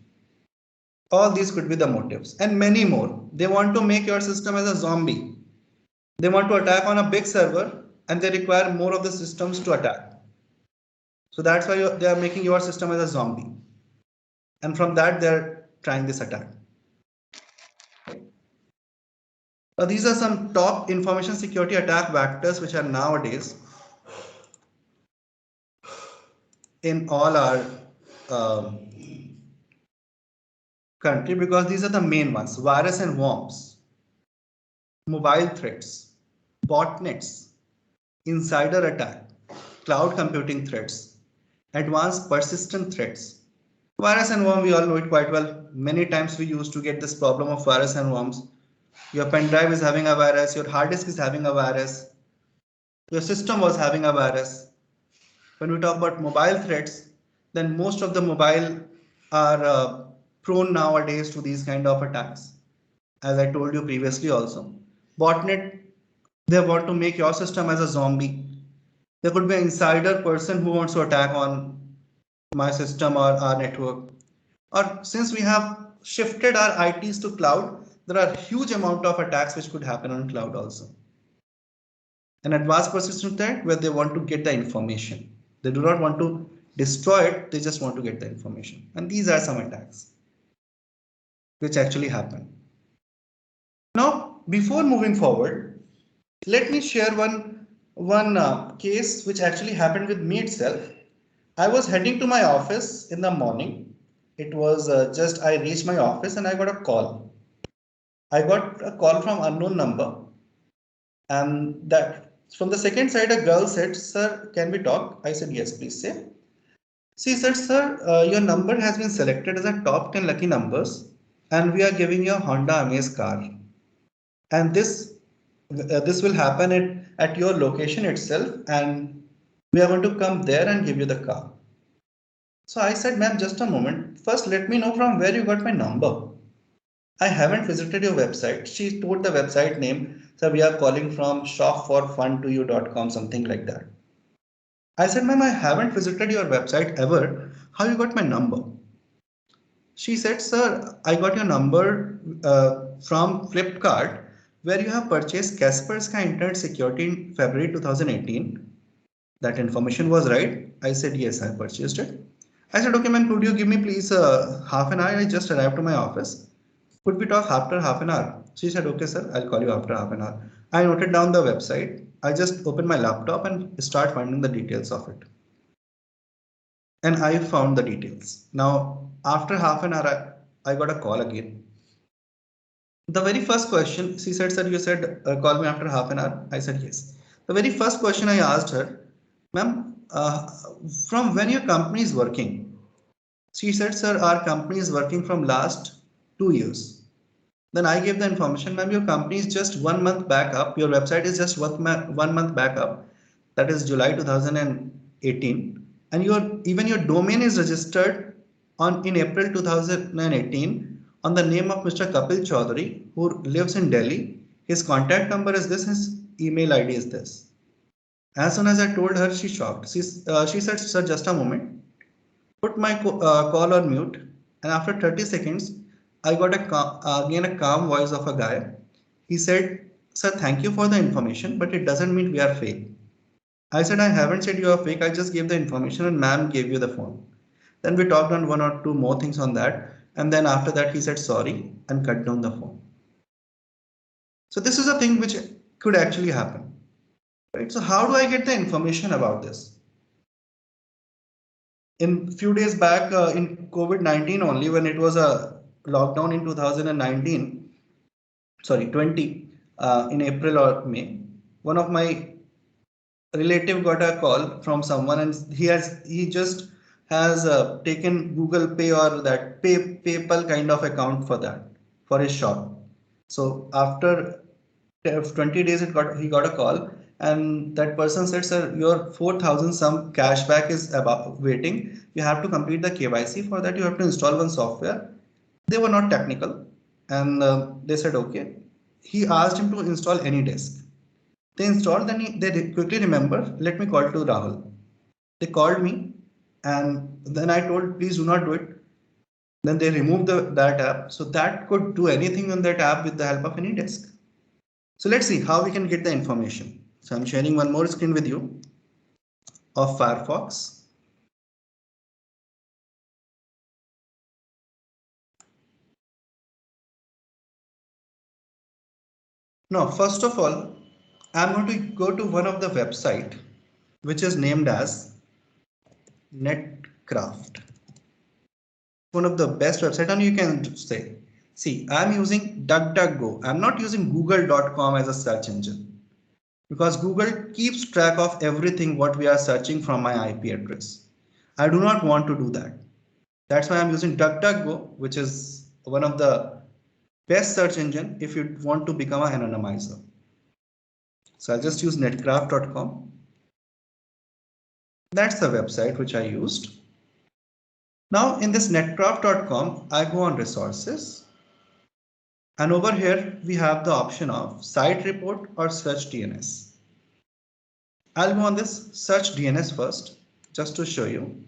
[SPEAKER 4] All these could be the motives and many more. They want to make your system as a zombie. They want to attack on a big server and they require more of the systems to attack. So that's why they are making your system as a zombie. And from that, they're trying this attack. Now, these are some top information security attack vectors which are nowadays in all our country, because these are the main ones: virus and worms, mobile threats, botnets, insider attack, cloud computing threats, advanced persistent threats. Virus and worm, we all know it quite well. Many times we used to get this problem of virus and worms. Your pen drive is having a virus, your hard disk is having a virus, your system was having a virus. When we talk about mobile threats, then most of the mobile are prone nowadays to these kind of attacks. As I told you previously also. Botnet, they want to make your system as a zombie. There could be an insider person who wants to attack on my system or our network. Or since we have shifted our ITs to cloud, there are huge amount of attacks which could happen on cloud also. An advanced persistent threat where they want to get the information. They do not want to destroy it, they just want to get the information. And these are some attacks which actually happen. Now, before moving forward, let me share one case which actually happened with me itself. I was heading to my office in the morning. It was just I reached my office and I got a call. I got a call from unknown number, and that from the second side a girl said, "Sir, can we talk?" I said, "Yes, please say." She said, "Sir, your number has been selected as a top 10 lucky numbers, and we are giving you a Honda Amaze car. And this will happen at your location itself, and we are going to come there and give you the car." So I said, "Ma'am, just a moment. First, let me know from where you got my number. I haven't visited your website." She told the website name. So we are calling from shopforfuntoyou.com, something like that. I said, "Ma'am, I haven't visited your website ever. How you got my number?" She said, "Sir, I got your number from Flipkart, where you have purchased Kaspersky Internet Security in February 2018. That information was right." I said, "Yes, I purchased it." I said, "Okay, ma'am, could you give me please half an hour? I just arrived to my office. Could we talk after half an hour?" She said, "Okay, sir, I'll call you after half an hour." I noted down the website. I just opened my laptop and start finding the details of it. And I found the details. Now, after half an hour, I got a call again. The very first question, she said, "Sir, you said call me after half an hour." I said, "Yes." The very first question I asked her, "Ma'am, from when your company is working?" She said, "Sir, our company is working from last 2 years." Then I gave the information, "Ma'am, your company is just 1 month back up. Your website is just 1 month back up. That is July 2018. And even your domain is registered in April 2018 on the name of Mr. Kapil Chaudhary, who lives in Delhi. His contact number is this, his email ID is this." As soon as I told her, she shocked. She said, "Sir, just a moment." Put my call on mute, and after 30 seconds, I got again a calm voice of a guy. He said, "Sir, thank you for the information, but it doesn't mean we are fake." I said, "I haven't said you are fake. I just gave the information and ma'am gave you the phone." Then we talked on one or two more things on that. And then after that, he said sorry and cut down the phone. So this is a thing which could actually happen. Right? So how do I get the information about this? In few days back, in COVID-19 only, when it was a lockdown in 2019, sorry, 20, in April or May, one of my relative got a call from someone, and he just has taken Google Pay or that PayPal kind of account for that, for his shop. So after 20 days, he got a call, and that person said, "Sir, your 4,000 some cashback is about waiting. You have to complete the KYC. For that, you have to install one software." They were not technical, and they said okay. He asked him to install AnyDesk. They installed, then they quickly remember, "Let me call to Rahul." They called me, and then I told, "Please do not do it." Then they removed that app. So that could do anything on that app with the help of AnyDesk. So let's see how we can get the information. So I'm sharing one more screen with you of Firefox. Now, first of all, I'm going to go to one of the website which is named as Netcraft. One of the best website, and you can say, see, I'm using DuckDuckGo. I'm not using google.com as a search engine, because Google keeps track of everything what we are searching from my IP address. I do not want to do that. That's why I'm using DuckDuckGo, which is one of the best search engine if you want to become an anonymizer. So I'll just use netcraft.com. That's the website which I used. Now in this netcraft.com, I go on resources. And over here, we have the option of site report or search DNS. I'll go on this search DNS first, just to show you.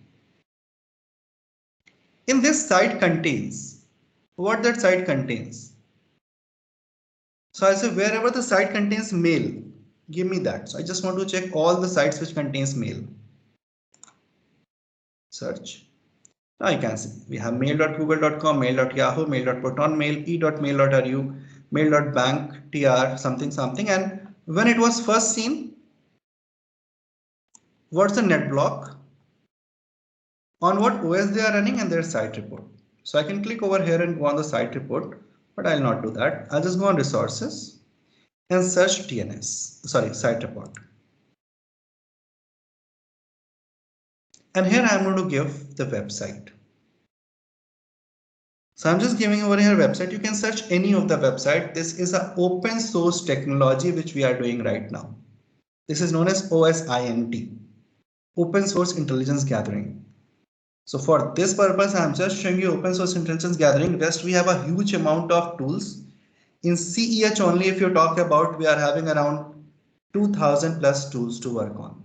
[SPEAKER 4] In this site contains, what that site contains. So I say wherever the site contains mail, give me that. So I just want to check all the sites which contains mail. Search. Now you can see we have mail.google.com, mail.yahoo, mail.protonmail, e.mail.ru, mail.bank, tr, something. And when it was first seen, what's the net block? On what OS they are running and their site report. So I can click over here and go on the site report, but I'll not do that. I'll just go on resources and search site report. And here I'm going to give the website. So I'm just giving over here website. You can search any of the website. This is an open source technology which we are doing right now. This is known as OSINT, Open Source Intelligence Gathering. So for this purpose, I'm just showing you open source intelligence gathering. Rest, we have a huge amount of tools. In CEH only, if you talk about, we are having around 2000 plus tools to work on.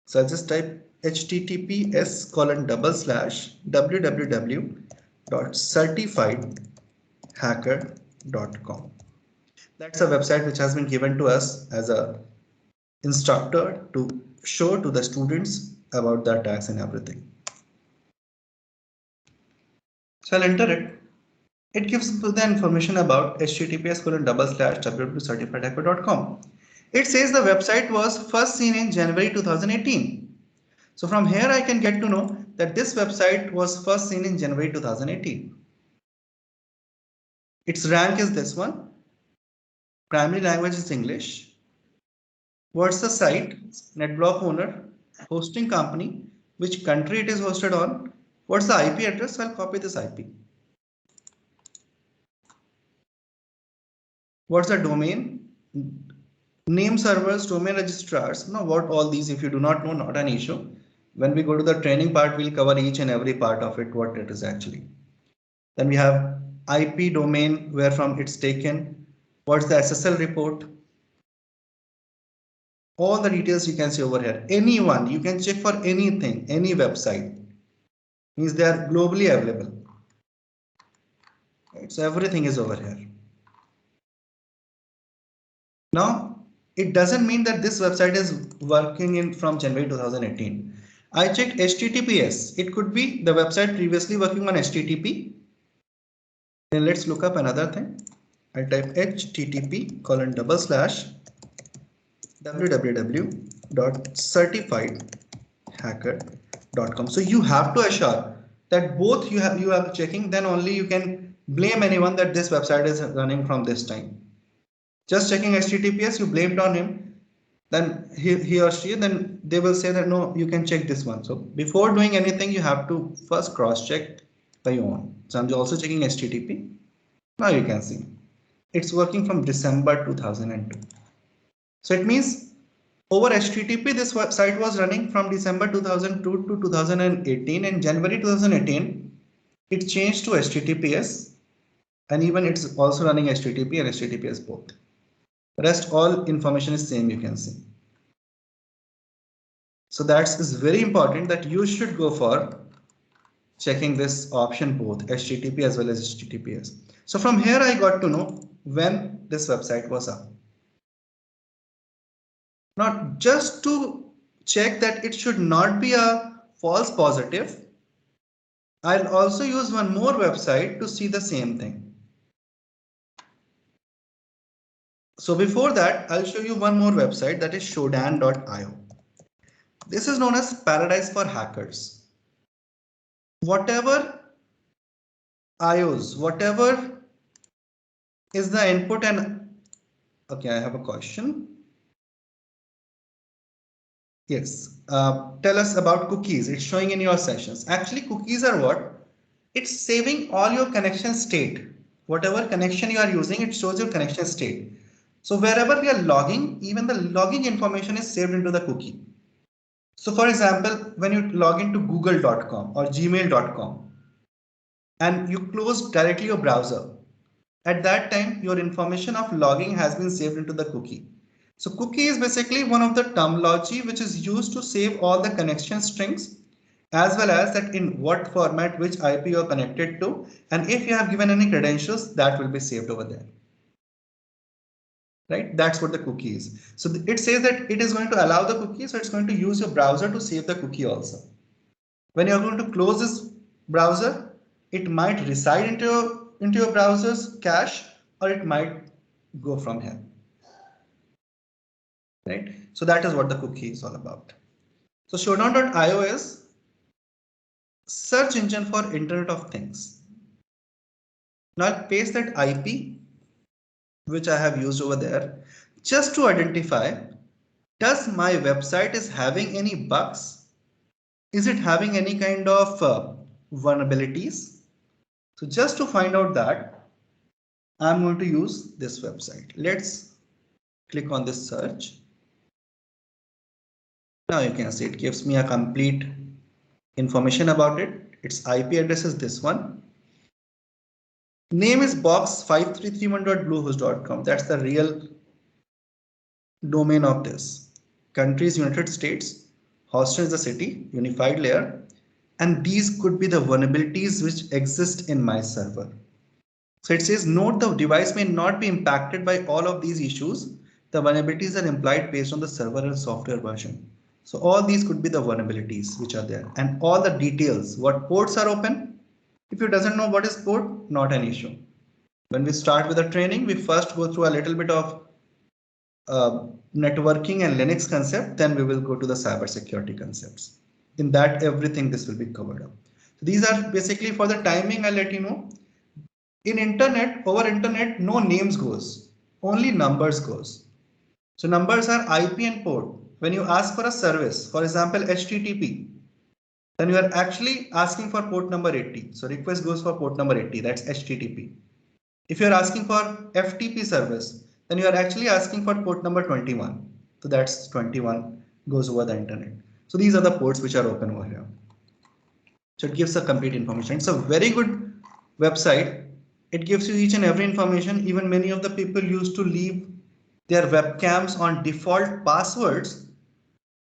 [SPEAKER 4] So I'll just type https://www.certifiedhacker.com. That's a website which has been given to us as a instructor to show to the students about the attacks and everything. So I'll enter it. It gives the information about https://www.certifiedhacker.com. It says the website was first seen in January 2018. So from here I can get to know that this website was first seen in January 2018. Its rank is this one. Primary language is English. What's the site? NetBlock owner, hosting company, which country it is hosted on. What's the IP address? I'll copy this IP. What's the domain? Name servers, domain registrars. Now what all these, if you do not know, not an issue. When we go to the training part, we'll cover each and every part of it, what it is actually. Then we have IP domain, where from it's taken. What's the SSL report? All the details you can see over here. Anyone, you can check for anything, any website. Means they are globally available. Right, so everything is over here. Now, it doesn't mean that this website is working from January 2018. I checked HTTPS. It could be the website previously working on HTTP. Then let's look up another thing. I type http://www.certifiedhacker.com. So you have to assure that both you are checking, then only you can blame anyone that this website is running from this time. Just checking HTTPS, you blamed on him, then he or she, then they will say that no, you can check this one. So before doing anything, you have to first cross check by your own. So I'm also checking HTTP. Now you can see it's working from December 2002. So it means over HTTP, this website was running from December 2002 to 2018. In January 2018, it changed to HTTPS, and even it's also running HTTP and HTTPS both. The rest all information is same, you can see. So is very important that you should go for checking this option both HTTP as well as HTTPS. So from here I got to know when this website was up. Now just to check that it should not be a false positive, I'll also use one more website to see the same thing. So before that, I'll show you one more website, that is Shodan.io. This is known as paradise for hackers. Whatever IOs, whatever is the input, and okay, I have a question. Yes, tell us about cookies. It's showing in your sessions. Actually, cookies are what? It's saving all your connection state. Whatever connection you are using, it shows your connection state. So wherever we are logging, even the logging information is saved into the cookie. So for example, when you log into google.com or gmail.com and you close directly your browser, at that time your information of logging has been saved into the cookie. So cookie is basically one of the terminology which is used to save all the connection strings, as well as that in what format, which IP you are connected to, and if you have given any credentials, that will be saved over there. right? That's what the cookie is. So it says that it is going to allow the cookie, so it's going to use your browser to save the cookie also. When you're going to close this browser, it might reside into your browser's cache, or it might go from here, right? So that is what the cookie is all about. So Showdown.io is search engine for Internet of Things. Now I'll paste that IP, which I have used over there, just to identify, does my website is having any bugs? Is it having any kind of vulnerabilities? So just to find out that, I'm going to use this website. Let's click on this search. Now you can see it gives me a complete information about it. Its IP address is this one. Name is box5331.bluehost.com. That's the real domain of this. Country is United States. Houston is the city, unified layer. And these could be the vulnerabilities which exist in my server. So it says, note the device may not be impacted by all of these issues. The vulnerabilities are implied based on the server and software version. So all these could be the vulnerabilities which are there, and all the details, what ports are open. If you doesn't know what is port, not an issue. When we start with the training, we first go through a little bit of networking and Linux concept, then we will go to the cybersecurity concepts. In that, everything this will be covered up. So these are basically for the timing. I'll let you know. In internet, over internet, no names goes, only numbers goes. So numbers are IP and port. When you ask for a service, for example, HTTP, then you are actually asking for port number 80. So request goes for port number 80, that's HTTP. If you are asking for FTP service, then you are actually asking for port number 21. So that's 21 goes over the internet. So these are the ports which are open over here. So it gives a complete information. It's a very good website. It gives you each and every information. Even many of the people used to leave their webcams on default passwords.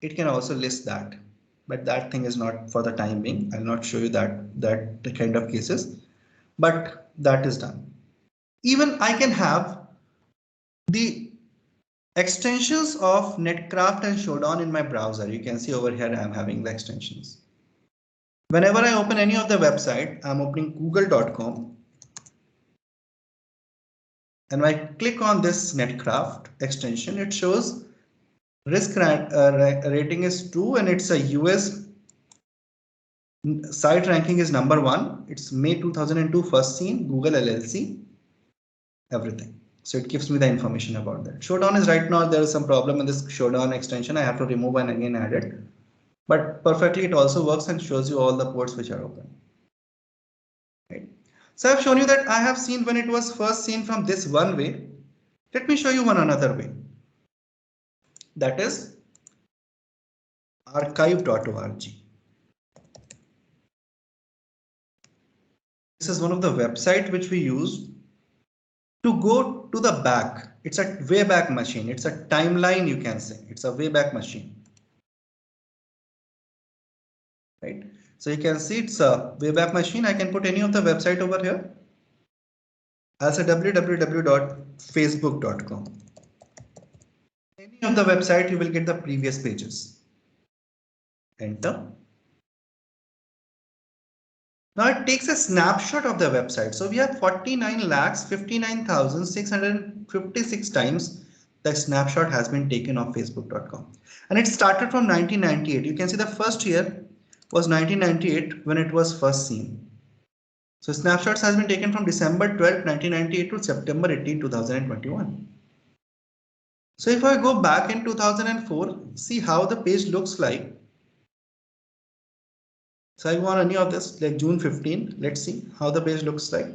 [SPEAKER 4] It can also list that, but that thing is not for the time being. I'll not show you that kind of cases, but that is done. Even I can have the extensions of Netcraft and Showdown in my browser. You can see over here I'm having the extensions. Whenever I open any of the website, I'm opening google.com. And when I click on this Netcraft extension, it shows risk rating is 2 and it's a US site ranking is number 1. It's May 2002 first seen, Google LLC, everything. So it gives me the information about that. Showdown is right now, there is some problem in this Showdown extension. I have to remove and again add it. But perfectly it also works and shows you all the ports which are open. Right. So I've shown you that I have seen when it was first seen from this one way. Let me show you one another way. That is archive.org. This is one of the websites which we use to go to the back. It's a way back machine. It's a timeline, you can say. It's a way back machine. Right. So you can see it's a way back machine. I can put any of the website over here. I'll say www.facebook.com. Any of the website, you will get the previous pages. Enter. Now it takes a snapshot of the website. So we have 49,59,656 times the snapshot has been taken of facebook.com. And it started from 1998. You can see the first year was 1998 when it was first seen. So snapshots has been taken from December 12, 1998 to September 18, 2021. So if I go back in 2004, see how the page looks like. So I go on any of this, like June 15. Let's see how the page looks like.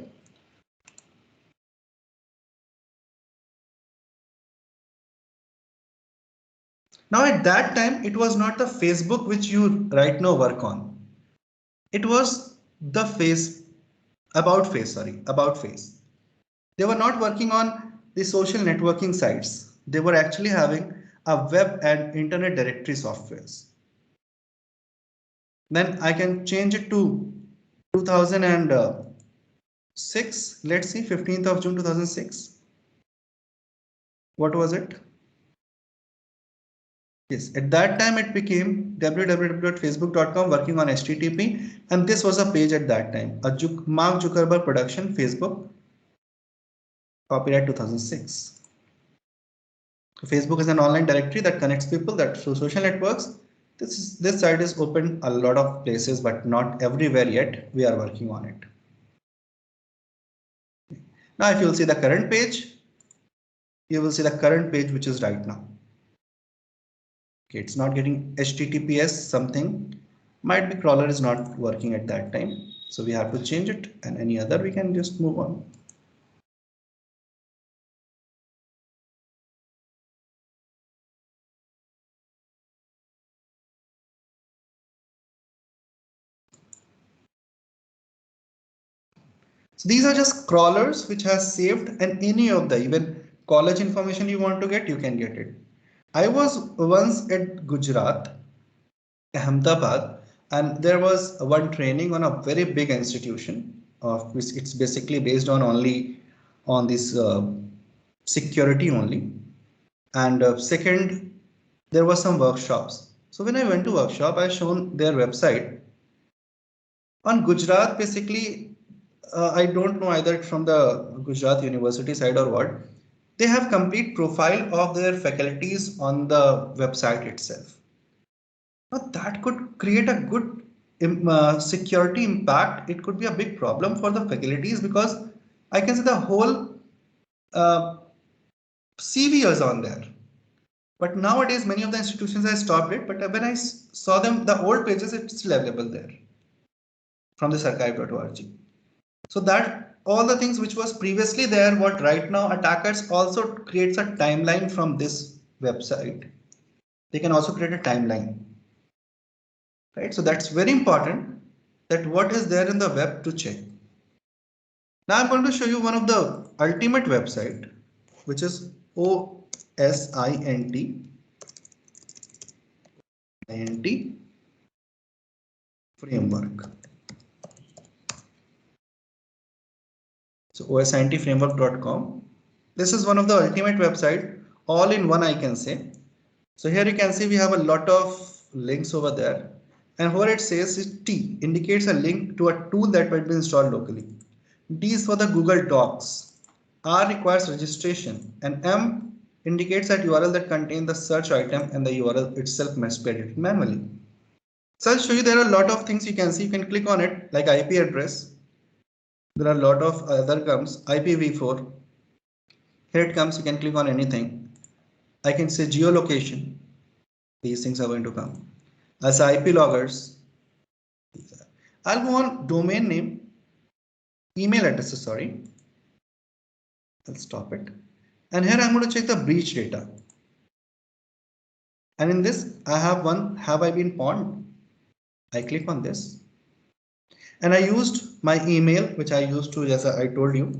[SPEAKER 4] Now at that time, it was not the Facebook which you right now work on. It was the About Face. They were not working on the social networking sites. They were actually having a web and internet directory softwares. Then I can change it to 2006. Let's see, 15th of June 2006. What was it? Yes, at that time it became www.facebook.com working on HTTP, and this was a page at that time, a Mark Zuckerberg production, Facebook, copyright 2006. Facebook is an online directory that connects people that through social networks. This site is open a lot of places, but not everywhere yet. We are working on it. Now, if you will see the current page, you will see the current page, which is right now. Okay, it's not getting HTTPS something. Might be crawler is not working at that time. So we have to change it, and any other we can just move on. So these are just crawlers which has saved, and any of the even college information you want to get, you can get it. I was once at Gujarat, Ahmedabad, and there was one training on a very big institution of which it's basically based on only on this security only. And second, there were some workshops. So when I went to workshop, I shown their website. On Gujarat, basically, I don't know either from the Gujarat University side or what. They have complete profile of their faculties on the website itself. Now that could create a good security impact. It could be a big problem for the faculties because I can see the whole CV is on there. But nowadays, many of the institutions have stopped it. But when I saw them, the old pages, it's still available there from this archive.org. So that all the things which was previously there, what right now attackers also creates a timeline from this website. They can also create a timeline. Right, so that's very important that what is there in the web to check. Now I'm going to show you one of the ultimate website, which is OSINT framework. So osintframework.com. This is one of the ultimate website, all in one I can say. So here you can see we have a lot of links over there. And what it says is T indicates a link to a tool that might be installed locally. D is for the Google Docs. R requires registration, and M indicates that URL that contains the search item and the URL itself must be edited manually. So I'll show you there are a lot of things you can see. You can click on it like IP address. There are a lot of other comes IPv4. Here it comes. You can click on anything. I can say geolocation. These things are going to come. As IP loggers, I'll go on domain name, email addresses, sorry. I'll stop it. And here I'm going to check the breach data. And in this, I have one, have I been pawned? I click on this. And I used my email, which I used to, as I told you,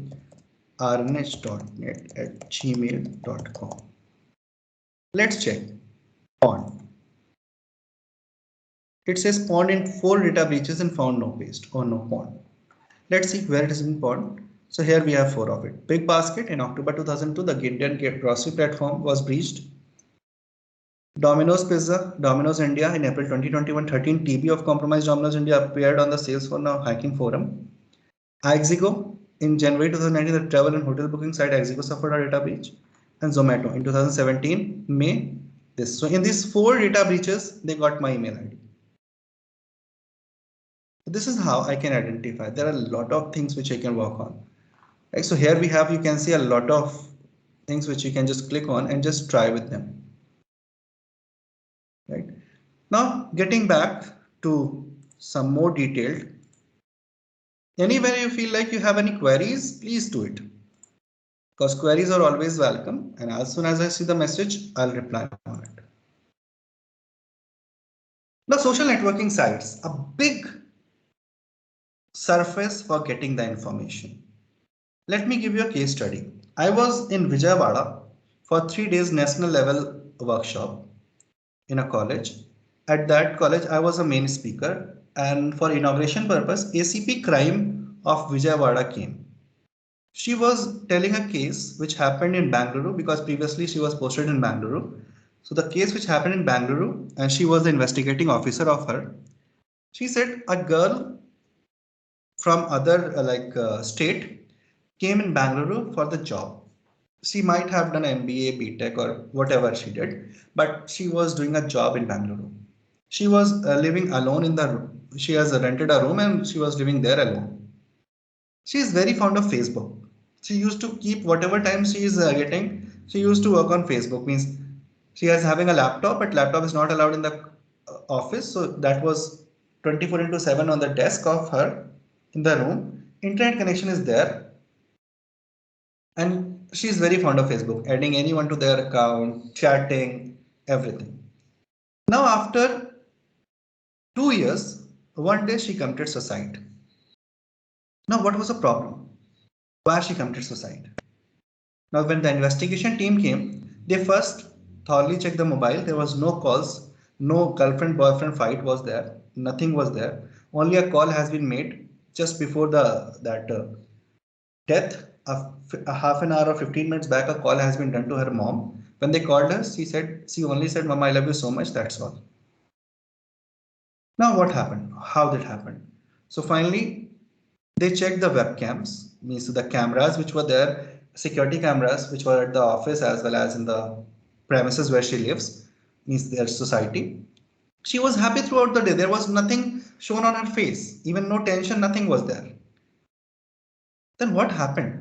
[SPEAKER 4] rnh.net@gmail.com. Let's check. Pawned. It says pawned in 4 data breaches and found no paste or no pawn. Let's see where it has been pawned. So here we have 4 of it. Big Basket in October 2002, the Indian grocery platform was breached. Domino's Pizza, Domino's India in April 2021, 13 TB of compromised Domino's India appeared on the Salesforce Now hacking forum. Ixigo in January 2019, the travel and hotel booking site Ixigo suffered a data breach. And Zomato in 2017, May this. So in these 4 data breaches, they got my email ID. This is how I can identify. There are a lot of things which I can work on. Right, so here we have, you can see a lot of things which you can just click on and just try with them. Right now, getting back to some more detailed. Anywhere you feel like you have any queries, please do it. Because queries are always welcome. And as soon as I see the message, I'll reply on it. Now, social networking sites, a big surface for getting the information. Let me give you a case study. I was in Vijayawada for 3 days national level workshop in a college. At that college, I was a main speaker, and for inauguration purpose, ACP Crime of Vijayawada came. She was telling a case which happened in Bangalore because previously she was posted in Bangalore. So the case which happened in Bangalore, and she was the investigating officer of her. She said a girl from other state came in Bangalore for the job. She might have done MBA, BTech or whatever she did, but she was doing a job in Bangalore. She was living alone in the room. She has rented a room and she was living there alone. She is very fond of Facebook. She used to keep whatever time she is getting. She used to work on Facebook. Means she is having a laptop, but laptop is not allowed in the office. So that was 24 into 7 on the desk of her in the room. Internet connection is there, and she is very fond of Facebook, adding anyone to their account, chatting, everything. Now after 2 years, one day she committed suicide. Now what was the problem? Why she committed suicide? Now, when the investigation team came, they first thoroughly checked the mobile. There was no calls, no girlfriend-boyfriend fight was there. Nothing was there. Only a call has been made just before that death. A half an hour or 15 minutes back, a call has been done to her mom. When they called her, she only said, "Mama, I love you so much." That's all. Now, what happened? How did it happen? So finally, they checked the webcams, means the cameras which were there, security cameras which were at the office as well as in the premises where she lives, means their society. She was happy throughout the day. There was nothing shown on her face, even no tension, nothing was there. Then what happened?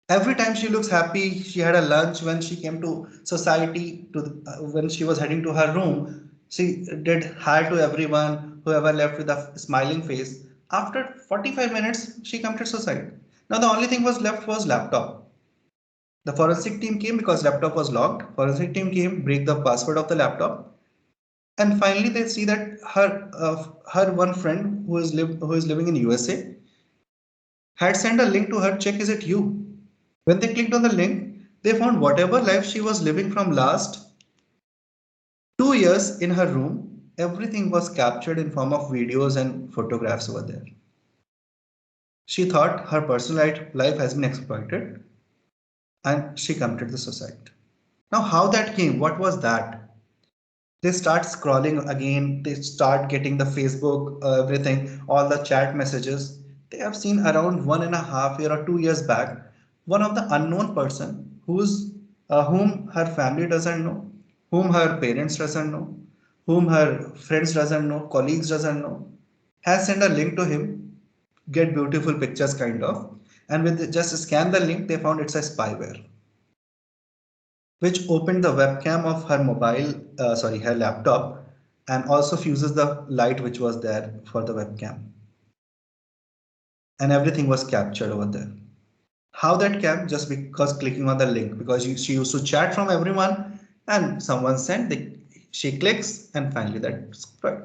[SPEAKER 4] Every time she looks happy. She had a lunch when she came to society. When she was heading to her room, she did hi to everyone, whoever left with a smiling face. After 45 minutes, she committed suicide. Now the only thing was left was laptop. The forensic team came because laptop was locked. Forensic team came, break the password of the laptop, and finally they see that her one friend who is living in USA had sent a link to her. Check, is it you? When they clicked on the link, they found whatever life she was living from last 2 years in her room, everything was captured in form of videos and photographs over there. She thought her personal life has been exploited and she committed the suicide. Now, how that came? What was that? They start scrolling again. They start getting the Facebook, everything, all the chat messages. They have seen around 1.5 year or 2 years back, one of the unknown person whom her family doesn't know, whom her parents doesn't know, whom her friends doesn't know, colleagues doesn't know, has sent a link to him, get beautiful pictures kind of, and with just scan the link, they found it's a spyware which opened the webcam of her her laptop, and also fuses the light which was there for the webcam. And everything was captured over there. How that came? Just because clicking on the link, because she used to chat from everyone and someone sent, she clicks and finally that's right.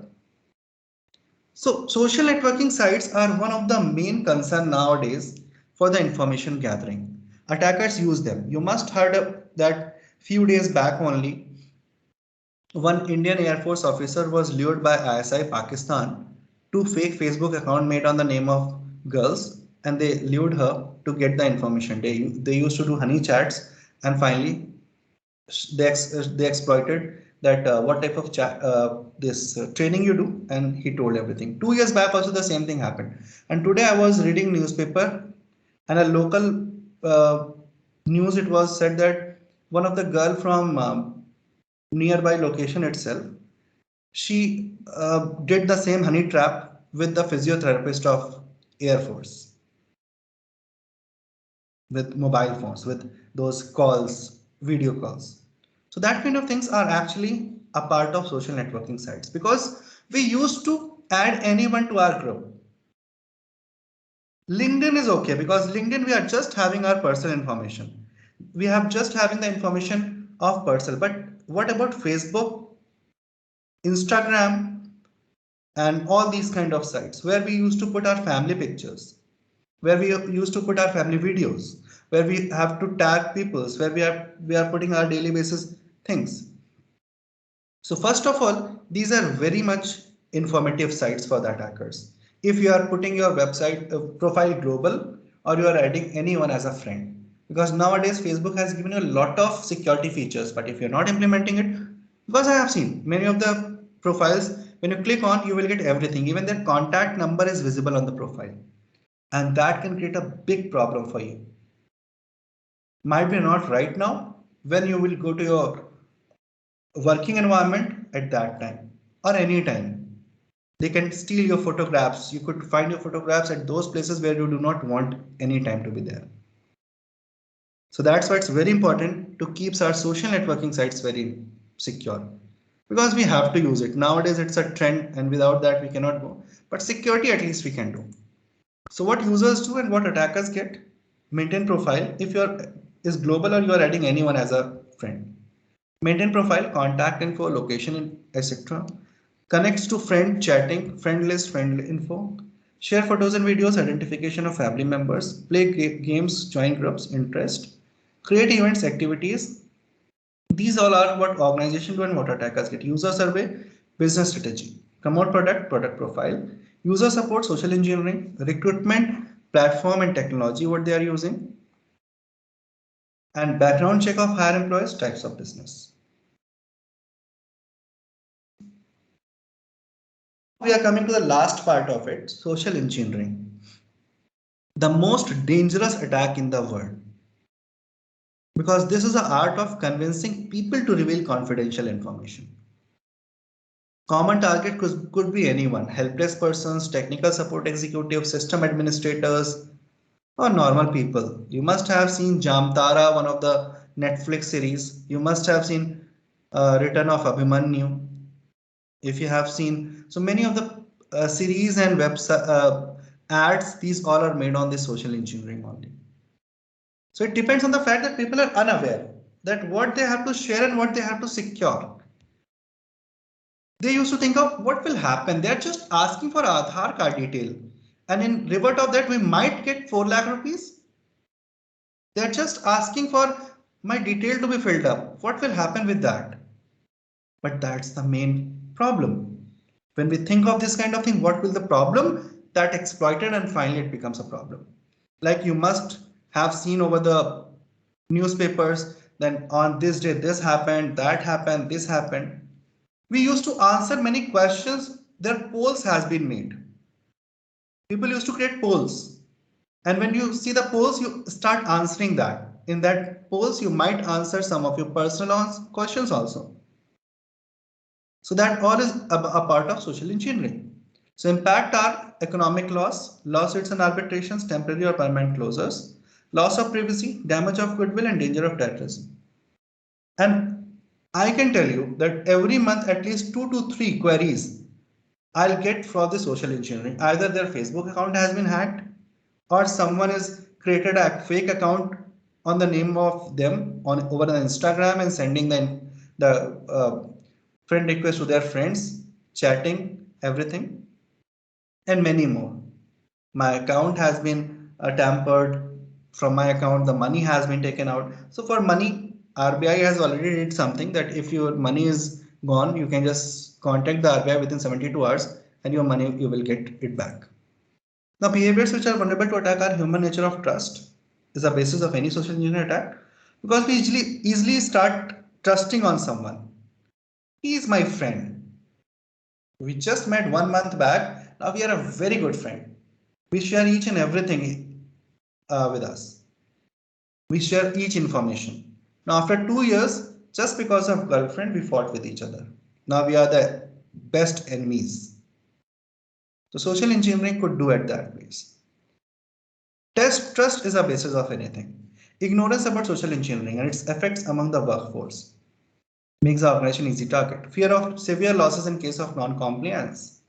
[SPEAKER 4] So social networking sites are one of the main concern nowadays for the information gathering. Attackers use them. You must heard that few days back only, one Indian Air Force officer was lured by ISI Pakistan to fake Facebook account made on the name of girls, and they lured her to get the information. They used to do honey chats, and finally they exploited that what type of this training you do, and he told everything. 2 years back also the same thing happened, and today I was reading newspaper and a local news, it was said that one of the girl from nearby location itself, she did the same honey trap with the physiotherapist of Air Force with mobile phones, with those calls, video calls. So that kind of things are actually a part of social networking sites, because we used to add anyone to our group. LinkedIn is okay because LinkedIn we are just having our personal information. We have just having the information of personal. But what about Facebook, Instagram, and all these kind of sites where we used to put our family pictures, where we used to put our family videos, where we have to tag peoples, where we are putting our daily basis things. So first of all, these are very much informative sites for the attackers. If you are putting your website profile global, or you are adding anyone as a friend. Because nowadays Facebook has given you a lot of security features, but if you're not implementing it, because I have seen many of the profiles, when you click on, you will get everything. Even their contact number is visible on the profile. And that can create a big problem for you. Might be not right now, when you will go to your working environment at that time or any time. They can steal your photographs. You could find your photographs at those places where you do not want any time to be there. So that's why it's very important to keep our social networking sites very secure, because we have to use it. Nowadays it's a trend and without that we cannot go, but security at least we can do. So what users do and what attackers get: maintain profile if you're is global or you are adding anyone as a friend. Maintain profile, contact info, location, etc. Connects to friend, chatting, friend list, friend info. Share photos and videos, identification of family members. Play games, join groups, interest. Create events, activities. These all are what organization do and what attackers get. User survey, business strategy. Promote product, product profile. User support, social engineering. Recruitment, platform and technology, what they are using. And background check of hire employees, types of business. We are coming to the last part of it, social engineering. The most dangerous attack in the world. Because this is the art of convincing people to reveal confidential information. Common target could be anyone: helpless persons, technical support executives, system administrators, or normal people. You must have seen Jamtara, one of the Netflix series. You must have seen Return of Abhimanyu. If you have seen, so many of the series and website ads, these all are made on this social engineering only. So it depends on the fact that people are unaware that what they have to share and what they have to secure. They used to think of what will happen. They're just asking for Aadhaar card detail. And in revert of that, we might get 4 lakh rupees. They're just asking for my detail to be filled up. What will happen with that? But that's the main problem. When we think of this kind of thing, what will the problem? That exploited and finally it becomes a problem. Like you must have seen over the newspapers, then on this day this happened, that happened, this happened. We used to answer many questions. Their polls has been made. People used to create polls. And when you see the polls, you start answering that. In that polls, you might answer some of your personal questions also. So that all is a part of social engineering. So impact are economic loss, lawsuits and arbitrations, temporary or permanent closures, loss of privacy, damage of goodwill, and danger of terrorism. And I can tell you that every month at least 2 to 3 queries I'll get for the social engineering. Either their Facebook account has been hacked, or someone has created a fake account on the name of them on over the Instagram and sending them the friend request to their friends, chatting, everything, and many more. My account has been tampered. From my account, the money has been taken out. So for money, RBI has already did something that if your money is gone, you can just contact the RBI within 72 hours and your money, you will get it back. Now, behaviors which are vulnerable to attack are human nature of trust is the basis of any social engineering attack, because we easily start trusting on someone. He is my friend. We just met 1 month back. Now we are a very good friend. We share each and everything with us. We share each information. Now after 2 years, just because of girlfriend, we fought with each other. Now we are the best enemies. So social engineering could do at that place. Trust is a basis of anything. Ignorance about social engineering and its effects among the workforce makes the organization easy target. Fear of severe losses in case of non-compliance.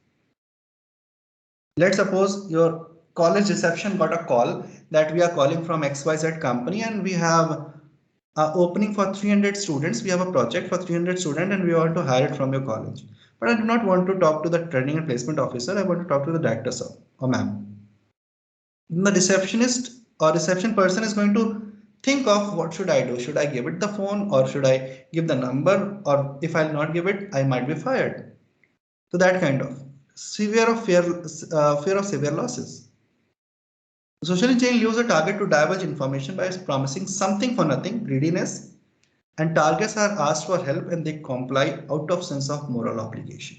[SPEAKER 4] Let's suppose your college reception got a call that we are calling from XYZ company and we have an opening for 300 students. We have a project for 300 students and we want to hire it from your college. But I do not want to talk to the training and placement officer. I want to talk to the director, sir or ma'am. The receptionist or reception person is going to think of what should I do? Should I give it the phone or should I give the number? Or if I'll not give it, I might be fired. So that kind of fear of severe losses. Social engineering leaves a target to divulge information by promising something for nothing, greediness, and targets are asked for help and they comply out of sense of moral obligation.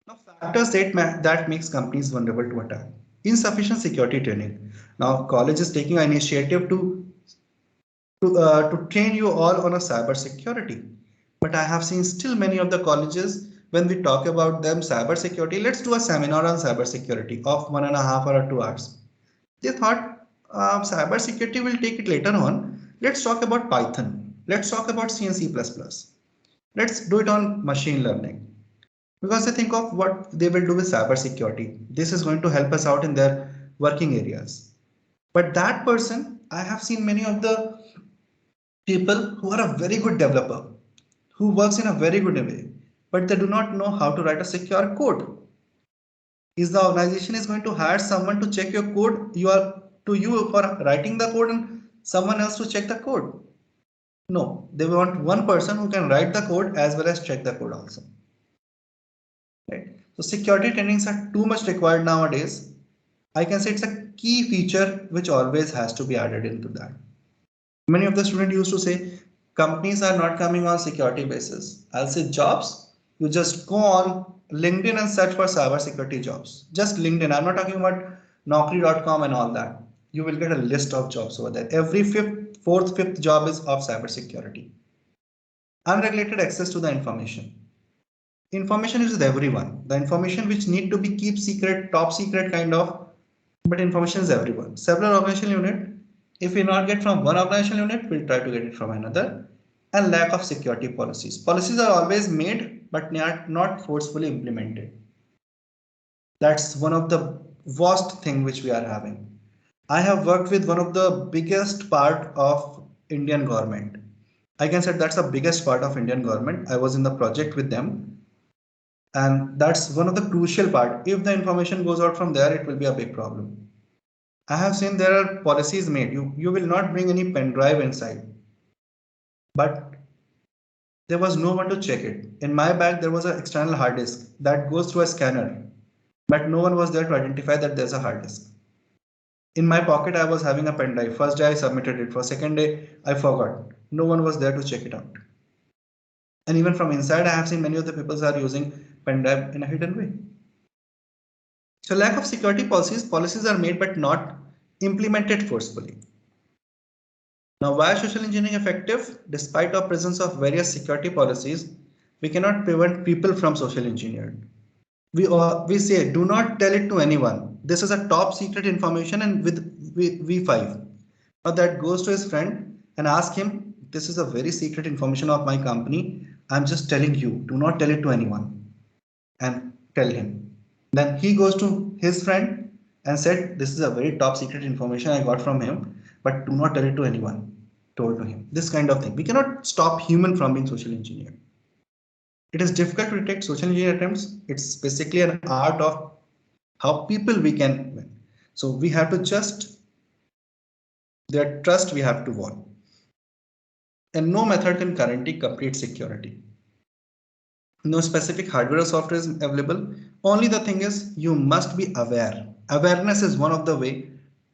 [SPEAKER 4] Now, factors that makes companies vulnerable to attack. Insufficient security training. Now, college is taking an initiative to train you all on a cyber security. But I have seen still many of the colleges, when we talk about them cyber security, let's do a seminar on cyber security of 1.5 or 2 hours. They thought cyber security will take it later on. Let's talk about Python. Let's talk about C and C++. Let's do it on machine learning. Because they think of what they will do with cyber security. This is going to help us out in their working areas. But that person, I have seen many of the people who are a very good developer, who works in a very good way, but they do not know how to write a secure code. Is the organization is going to hire someone to check your code, you for writing the code and someone else to check the code? No, they want one person who can write the code as well as check the code also. Right? So security trainings are too much required nowadays. I can say it's a key feature which always has to be added into that. Many of the students used to say companies are not coming on security basis. I'll say jobs. You just go on LinkedIn and search for cyber security jobs. Just LinkedIn. I'm not talking about Naukri.com and all that. You will get a list of jobs over there. Every fifth job is of cyber security. Unregulated access to the information. Information is with everyone. The information which need to be keep secret, top secret kind of, but information is everyone. Several organizational unit. If we not get from one organizational unit, we'll try to get it from another. And lack of security policies. Policies are always made, but not forcefully implemented. That's one of the worst thing which we are having. I have worked with one of the biggest part of Indian government. I can say that's the biggest part of Indian government. I was in the project with them. And that's one of the crucial part. If the information goes out from there, it will be a big problem. I have seen there are policies made. You will not bring any pen drive inside. But there was no one to check it. In my bag, there was an external hard disk that goes through a scanner. But no one was there to identify that there's a hard disk. In my pocket, I was having a pen drive. First day I submitted it. For second day, I forgot. No one was there to check it out. And even from inside, I have seen many of the people are using pen drive in a hidden way. So lack of security policies are made but not implemented forcefully. Now, why is social engineering effective? Despite the presence of various security policies, we cannot prevent people from social engineering. We say, do not tell it to anyone. This is a top secret information and with V5. Now that goes to his friend and ask him, this is a very secret information of my company. I'm just telling you, do not tell it to anyone. And tell him. Then he goes to his friend and said, this is a very top secret information I got from him, but do not tell it to anyone. Told to him. This kind of thing. We cannot stop human from being social engineered. It is difficult to detect social engineering attempts. It's basically an art of how people we can win. So we have to just, their trust we have to win. And no method can guarantee complete security. No specific hardware or software is available. Only the thing is you must be aware. Awareness is one of the way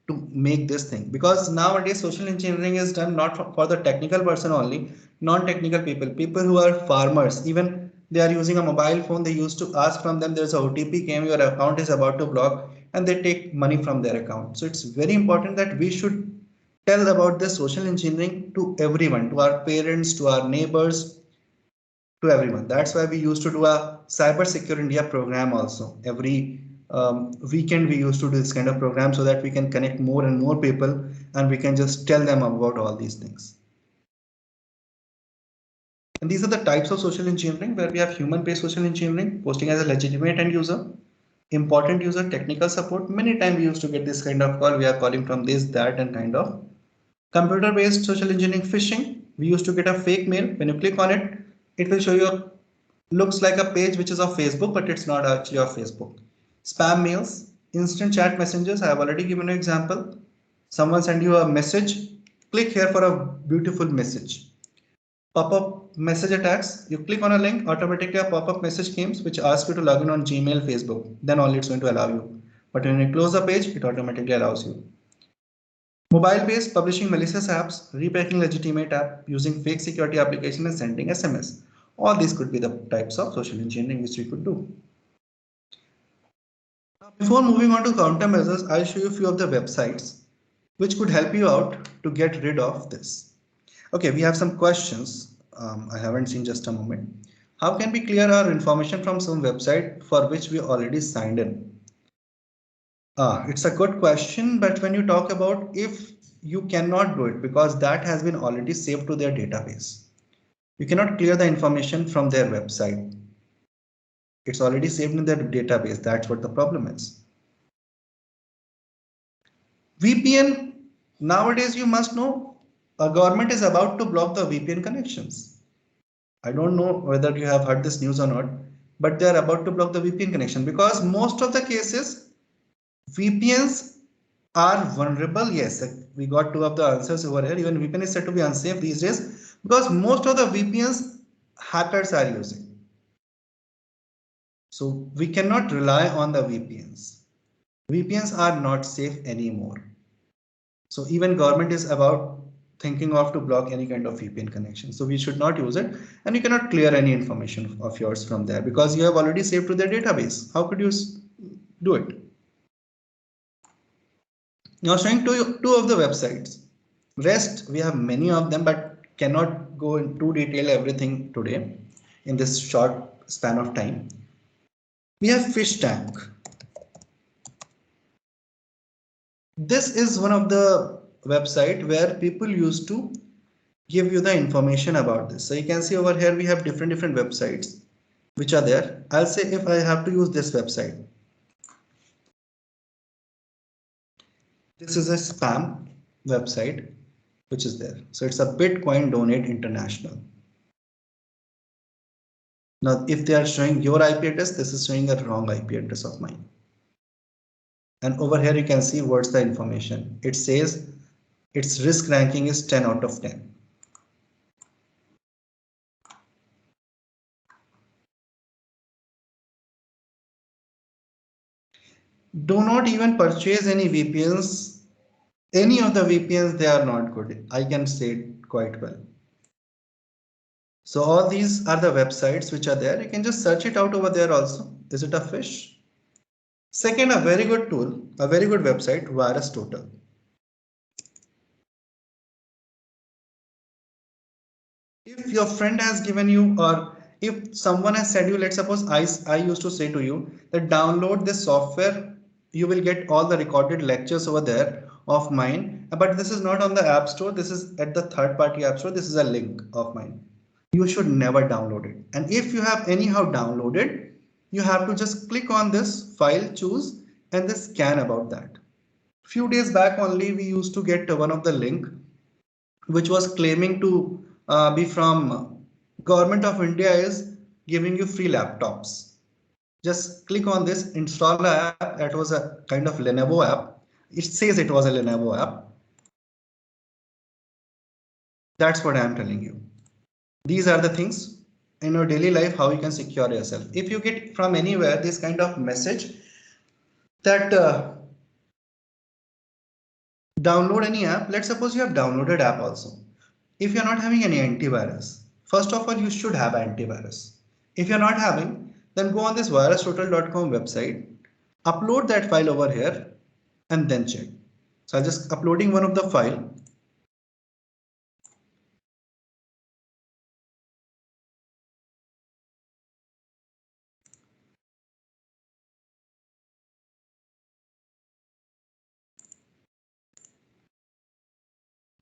[SPEAKER 4] to make this thing, because nowadays social engineering is done not for the technical person only, non-technical people who are farmers, even they are using a mobile phone, they used to ask from them, there's a OTP came, your account is about to block, and they take money from their account. So it's very important that we should tell about this social engineering to everyone, to our parents, to our neighbors, to everyone. That's why we used to do a Cyber Secure India program also. Every weekend we used to do this kind of program so that we can connect more and more people and we can just tell them about all these things. And these are the types of social engineering where we have human-based social engineering, posting as a legitimate end user, important user, technical support. Many times we used to get this kind of call. We are calling from this, that, and kind of. Computer-based social engineering, phishing. We used to get a fake mail. When you click on it, it will show you, looks like a page which is of Facebook, but it's not actually of Facebook. Spam mails, instant chat messengers. I have already given an example. Someone send you a message. Click here for a beautiful message. Pop-up message attacks. You click on a link, automatically a pop-up message comes which asks you to log in on Gmail, Facebook. Then only it's going to allow you. But when you close the page, it automatically allows you. Mobile-based publishing malicious apps, repacking legitimate app, using fake security application and sending SMS. All these could be the types of social engineering which we could do. Before moving on to countermeasures, I'll show you a few of the websites which could help you out to get rid of this. Okay, we have some questions. I haven't seen, just a moment. How can we clear our information from some website for which we already signed in? It's a good question, but when you talk about if you cannot do it because that has been already saved to their database. You cannot clear the information from their website. It's already saved in their database. That's what the problem is. VPN, nowadays you must know a government is about to block the VPN connections. I don't know whether you have heard this news or not, but they are about to block the VPN connection because most of the cases VPNs are vulnerable. Yes, we got two of the answers over here. Even VPN is said to be unsafe these days because most of the VPNs hackers are using. So we cannot rely on the VPNs. VPNs are not safe anymore. So even government is about thinking of to block any kind of VPN connection. So we should not use it, and you cannot clear any information of yours from there because you have already saved to their database. How could you do it? Now showing two of the websites. Rest, we have many of them, but cannot go into detail everything today in this short span of time. We have Fish Tank. This is one of the website where people used to give you the information about this. So you can see over here we have different websites which are there. I'll say if I have to use this website. This is a spam website which is there. So it's a Bitcoin Donate International. Now, if they are showing your IP address, this is showing a wrong IP address of mine. And over here, you can see what's the information. It says its risk ranking is 10 out of 10. Do not even purchase any VPNs. Any of the VPNs, they are not good. I can say it quite well. So all these are the websites which are there. You can just search it out over there also. Is it a fish? Second, a very good tool, a very good website, VirusTotal. If your friend has given you, or if someone has said you, let's suppose I used to say to you that download this software, you will get all the recorded lectures over there of mine, but this is not on the App Store. This is at the third-party App Store. This is a link of mine. You should never download it. And if you have anyhow downloaded, you have to just click on this file, choose, and then scan about that. Few days back only, we used to get one of the link which was claiming to be from Government of India is giving you free laptops. Just click on this, install the app. That was a kind of Lenovo app. It says it was a Lenovo app. That's what I'm telling you. These are the things in your daily life, how you can secure yourself. If you get from anywhere this kind of message that download any app, let's suppose you have downloaded app also. If you're not having any antivirus, first of all, you should have antivirus. If you're not having, then go on this virustotal.com website, upload that file over here, and then check. So I'm just uploading one of the file.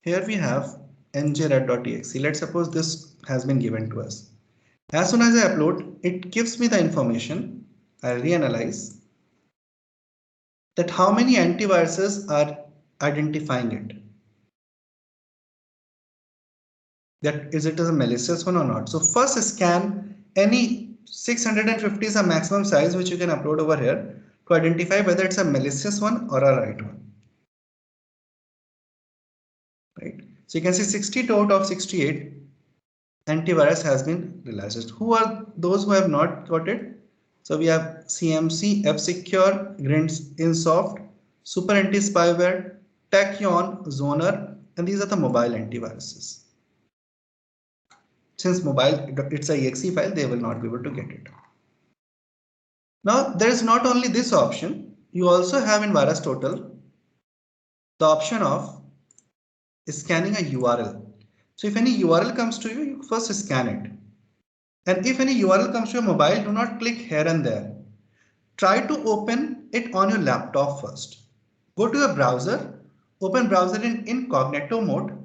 [SPEAKER 4] Here we have njrat.exe. Let's suppose this has been given to us. As soon as I upload, it gives me the information. I'll reanalyze that how many antiviruses are identifying it. That is it a malicious one or not. So first scan any 650 is a maximum size which you can upload over here to identify whether it's a malicious one or a right one. Right. So you can see 62 out of 68 antivirus has been released. Who are those who have not got it? So we have CMC, F-Secure, Insoft, Super Anti-Spyware, Tachyon, Zoner, and these are the mobile antiviruses. Since mobile, it's a exe file, they will not be able to get it. Now, there is not only this option, you also have in VirusTotal the option of scanning a URL. So if any URL comes to you, you first scan it. And if any URL comes to your mobile, do not click here and there. Try to open it on your laptop first. Go to your browser, open browser in incognito mode.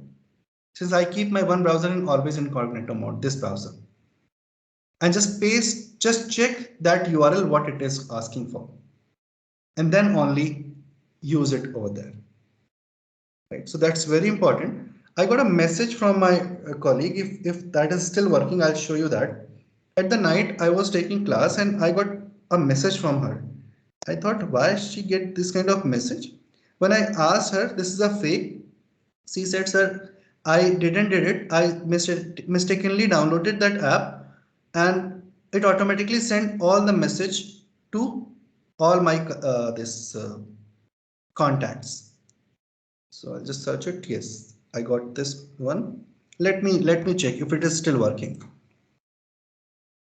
[SPEAKER 4] Since I keep my one browser in always incognito mode, this browser. And just check that URL, what it is asking for. And then only use it over there. Right, so that's very important. I got a message from my colleague. If that is still working, I'll show you that. At the night, I was taking class and I got a message from her. I thought, why she get this kind of message? When I asked her, this is a fake. She said, sir, I didn't did it. I mistakenly downloaded that app and it automatically sent all the message to all my contacts. So I'll just search it. Yes, I got this one. Let me check if it is still working.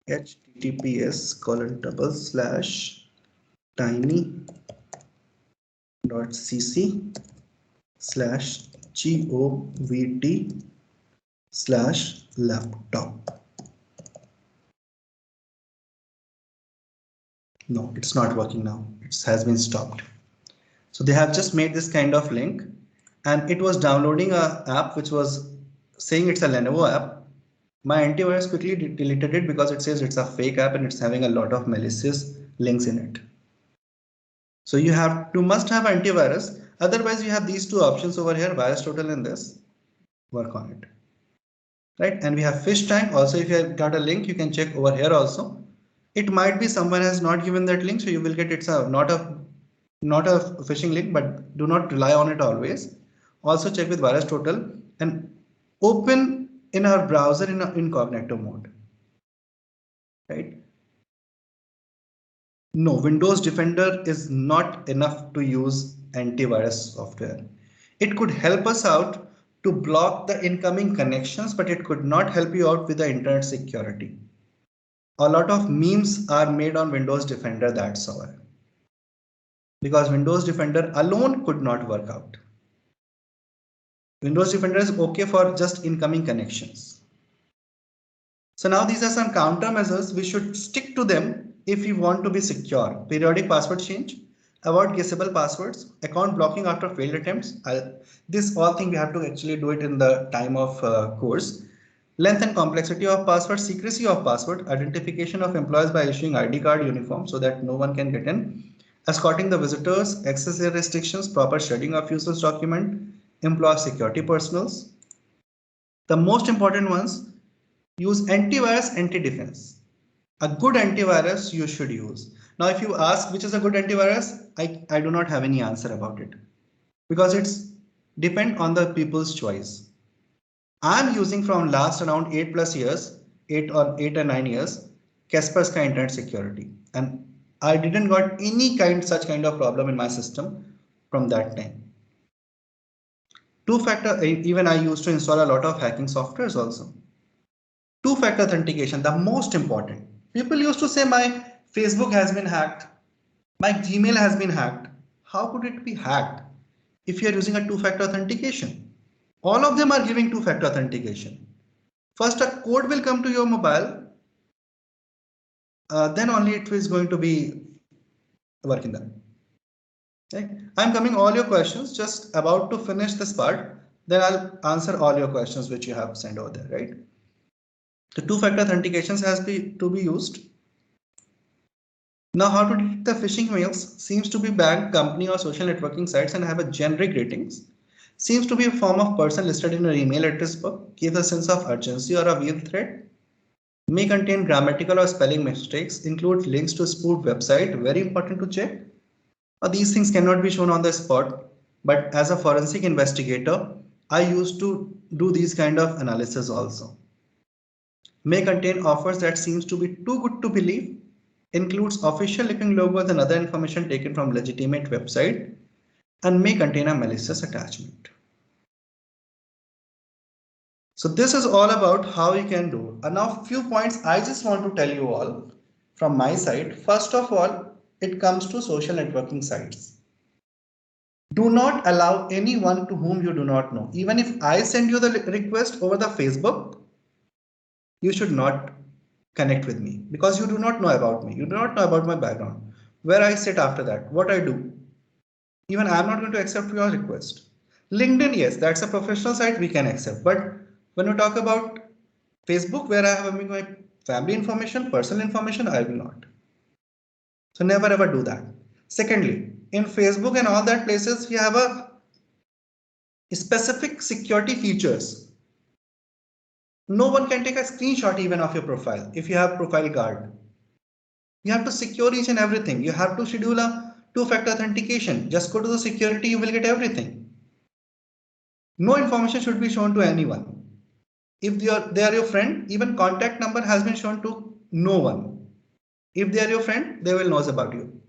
[SPEAKER 4] https://tiny.cc/govt/laptop. No, it's not working now. It has been stopped. So they have just made this kind of link and it was downloading a app which was saying it's a Lenovo app. My antivirus quickly deleted it because it says it's a fake app and it's having a lot of malicious links in it. So you must have antivirus. Otherwise you have these two options over here, VirusTotal and this. Work on it. Right, and we have FishTank. Also, if you have got a link, you can check over here also. It might be someone has not given that link, so you will get it's not a phishing link, but do not rely on it always. Also check with VirusTotal and open in our browser in incognito mode. Right? No, Windows Defender is not enough to use antivirus software. It could help us out to block the incoming connections, but it could not help you out with the internet security. A lot of memes are made on Windows Defender, that's all. Because Windows Defender alone could not work out. Windows Defender is okay for just incoming connections. So now these are some countermeasures. We should stick to them if we want to be secure. Periodic password change, avoid guessable passwords, account blocking after failed attempts. This all thing we have to actually do it in the time of course. Length and complexity of password, secrecy of password, identification of employees by issuing ID card uniform so that no one can get in. Escorting the visitors, access restrictions, proper shredding of users document, employee security personals. The most important ones, use antivirus, anti-defense. A good antivirus you should use. Now, if you ask which is a good antivirus, I do not have any answer about it because it's depend on the people's choice. I'm using from last around 8+ years, 8 or 9 years, Kaspersky Internet Security, and I didn't got any such kind of problem in my system from that time. Two-factor, even I used to install a lot of hacking softwares also. Two-factor authentication, the most important. People used to say my Facebook has been hacked, my Gmail has been hacked. How could it be hacked if you are using a two-factor authentication? All of them are giving two-factor authentication. First, a code will come to your mobile, then only it is going to be working there. Okay. I'm coming all your questions, just about to finish this part, then I'll answer all your questions which you have sent over there, right? The two-factor authentications has to be used. Now, how to detect the phishing mails? Seems to be bank, company or social networking sites and have a generic ratings. Seems to be a form of person listed in an email address book, gives a sense of urgency or a real threat. May contain grammatical or spelling mistakes, include links to spoofed website, very important to check. These things cannot be shown on the spot, but as a forensic investigator, I used to do these kind of analysis also. may contain offers that seems to be too good to believe, includes official looking logos and other information taken from legitimate website, and may contain a malicious attachment. So this is all about how you can do. And now few points I just want to tell you all from my side. First of all, it comes to social networking sites. Do not allow anyone to whom you do not know. Even if I send you the request over the Facebook, you should not connect with me because you do not know about me. You do not know about my background, where I sit after that, what I do. Even I'm not going to accept your request. LinkedIn, yes, that's a professional site we can accept. But when we talk about Facebook, where I have my family information, personal information, I will not. So never ever do that. Secondly, in Facebook and all that places, we have a specific security features. No one can take a screenshot even of your profile if you have profile guard. You have to secure each and everything. You have to schedule a two-factor authentication. Just go to the security, you will get everything. No information should be shown to anyone. If they are your friend, even contact number has been shown to no one. If they are your friend, they will know about you.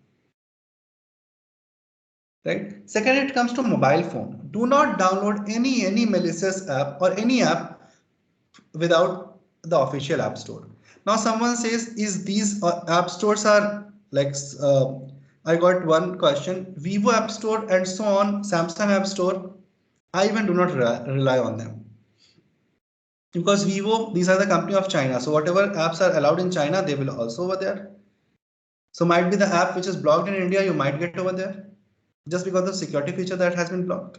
[SPEAKER 4] Right? Second, it comes to mobile phone. Do not download any malicious app or any app without the official app store. Now someone says, is these app stores are like, I got one question, Vivo app store and so on, Samsung app store. I even do not rely on them. Because Vivo, these are the company of China. So whatever apps are allowed in China, they will also over there. So might be the app which is blocked in India, you might get over there just because of security feature that has been blocked.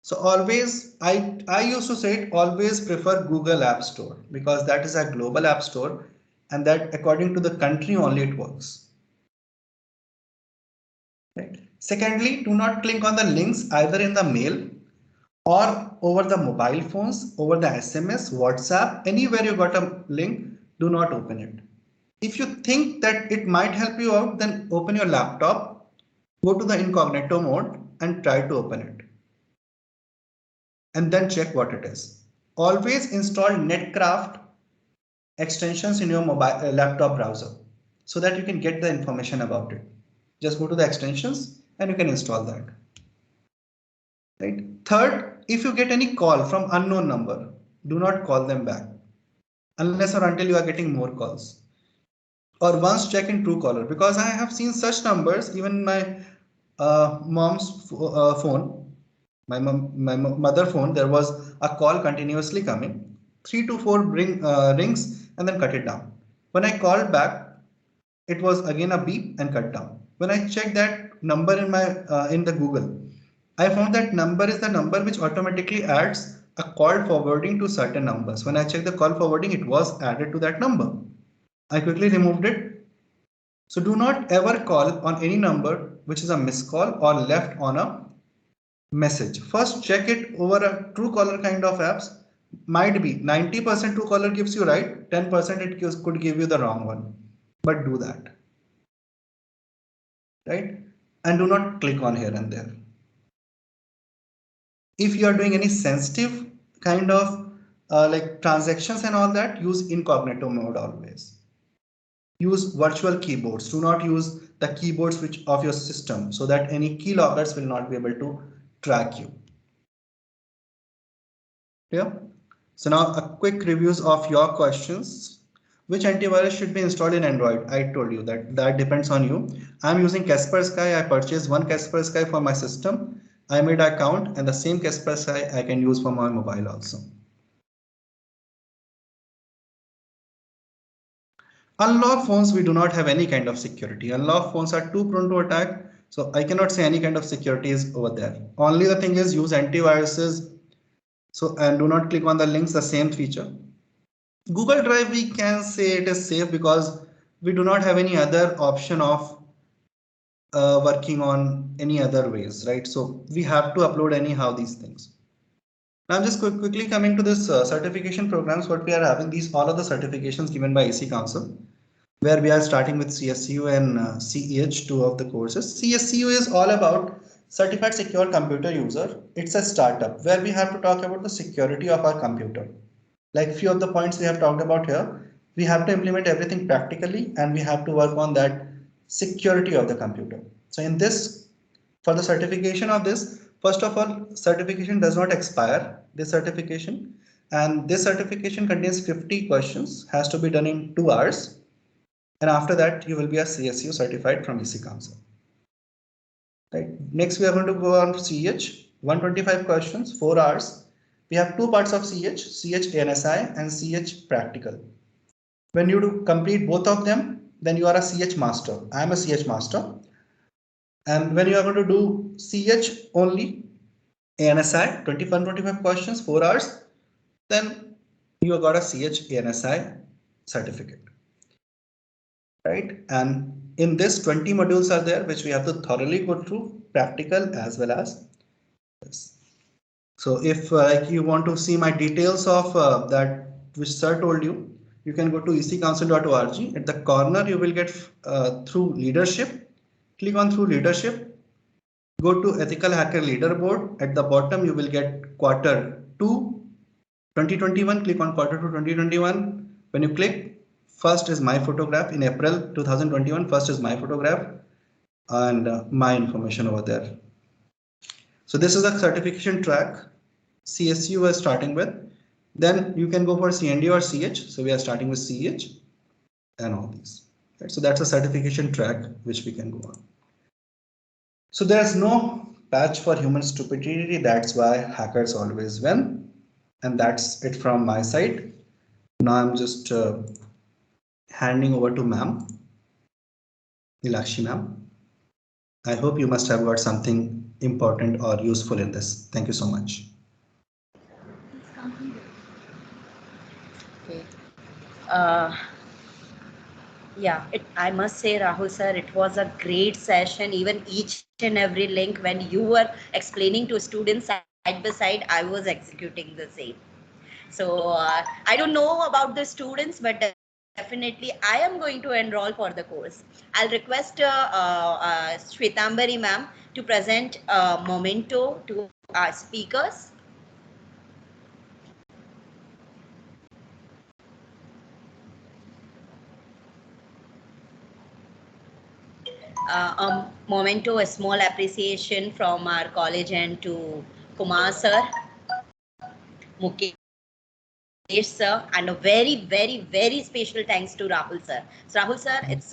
[SPEAKER 4] So always, I used to say it, always prefer Google App Store because that is a global app store and that according to the country only it works. Right. Secondly, do not click on the links either in the mail or over the mobile phones, over the SMS, WhatsApp, anywhere you got a link, do not open it. If you think that it might help you out, then open your laptop, go to the incognito mode and try to open it. And then check what it is. Always install Netcraft extensions in your mobile laptop browser so that you can get the information about it. Just go to the extensions and you can install that. Right. Third, if you get any call from unknown number, do not call them back unless or until you are getting more calls. Or once check in Truecaller because I have seen such numbers even my mom's phone. My mother phone, there was a call continuously coming, 3 to 4 rings and then cut it down. When I called back, it was again a beep and cut down. When I checked that number in my in the Google, I found that number is the number which automatically adds a call forwarding to certain numbers. When I checked the call forwarding, it was added to that number. I quickly removed it. So do not ever call on any number which is a missed call or left on a message. First check it over a Truecaller kind of apps. Might be 90% Truecaller gives you right, 10% it could give you the wrong one. But do that. Right? And do not click on here and there. If you are doing any sensitive kind of like transactions and all that, use incognito mode always. Use virtual keyboards. Do not use the keyboards which of your system so that any keyloggers will not be able to track you. Yeah. So now a quick reviews of your questions. Which antivirus should be installed in Android? I told you that depends on you. I'm using Kaspersky. I purchased one Kaspersky for my system. I made an account and the same Kaspersky I can use for my mobile also. Unlocked phones, we do not have any kind of security. Unlocked phones are too prone to attack. So I cannot say any kind of security is over there. Only the thing is use antiviruses. So and do not click on the links, the same feature. Google Drive, we can say it is safe because we do not have any other option of working on any other ways, right? So we have to upload anyhow these things. Now I'm just quickly coming to this certification programs. What we are having, these all of the certifications given by AC Council, where we are starting with CSCU and CEH, two of the courses. CSCU is all about Certified Secure Computer User. It's a startup where we have to talk about the security of our computer. like few of the points we have talked about here, we have to implement everything practically and we have to work on that security of the computer. So in this, for the certification of this, first of all, certification does not expire, this certification, and this certification contains 50 questions, has to be done in 2 hours. And after that, you will be a CSU certified from EC Council. Right. Next, we are going to go on CH, 125 questions, 4 hours. We have 2 parts of CH ANSI and CH practical. When you do complete both of them, then you are a CH master. I am a CH master. And when you are going to do CH only, ANSI, 25 questions, 4 hours, then you have got a CH ANSI certificate. Right. And in this 20 modules are there, which we have to thoroughly go through, practical as well as this. So if you want to see my details of that which sir told you, you can go to eccouncil.org. At the corner, you will get through leadership. Click on through leadership. Go to ethical hacker leaderboard. At the bottom, you will get quarter 2 2021. Click on quarter 2 2021. When you click, first is my photograph in April 2021. First is my photograph and my information over there. So this is a certification track. CSU was starting with. Then you can go for CND or CH. So we are starting with CH and all these. Right? So that's a certification track which we can go on. So there's no patch for human stupidity. That's why hackers always win. And that's it from my side. Now I'm just handing over to ma'am, Nilakshi ma'am. I hope you must have got something important or useful in this. Thank you so much.
[SPEAKER 1] Okay. Yeah, I must say, Rahul sir, it was a great session. Even each and every link when you were explaining to students side by side, I was executing the same. So I don't know about the students, but definitely I am going to enroll for the course. I'll request Shwetambari ma'am to present a memento to our speakers. A memento, a small appreciation from our college and to Kumar sir, Mukesh sir, and a very, very, very special thanks to Rahul sir. So Rahul sir, it's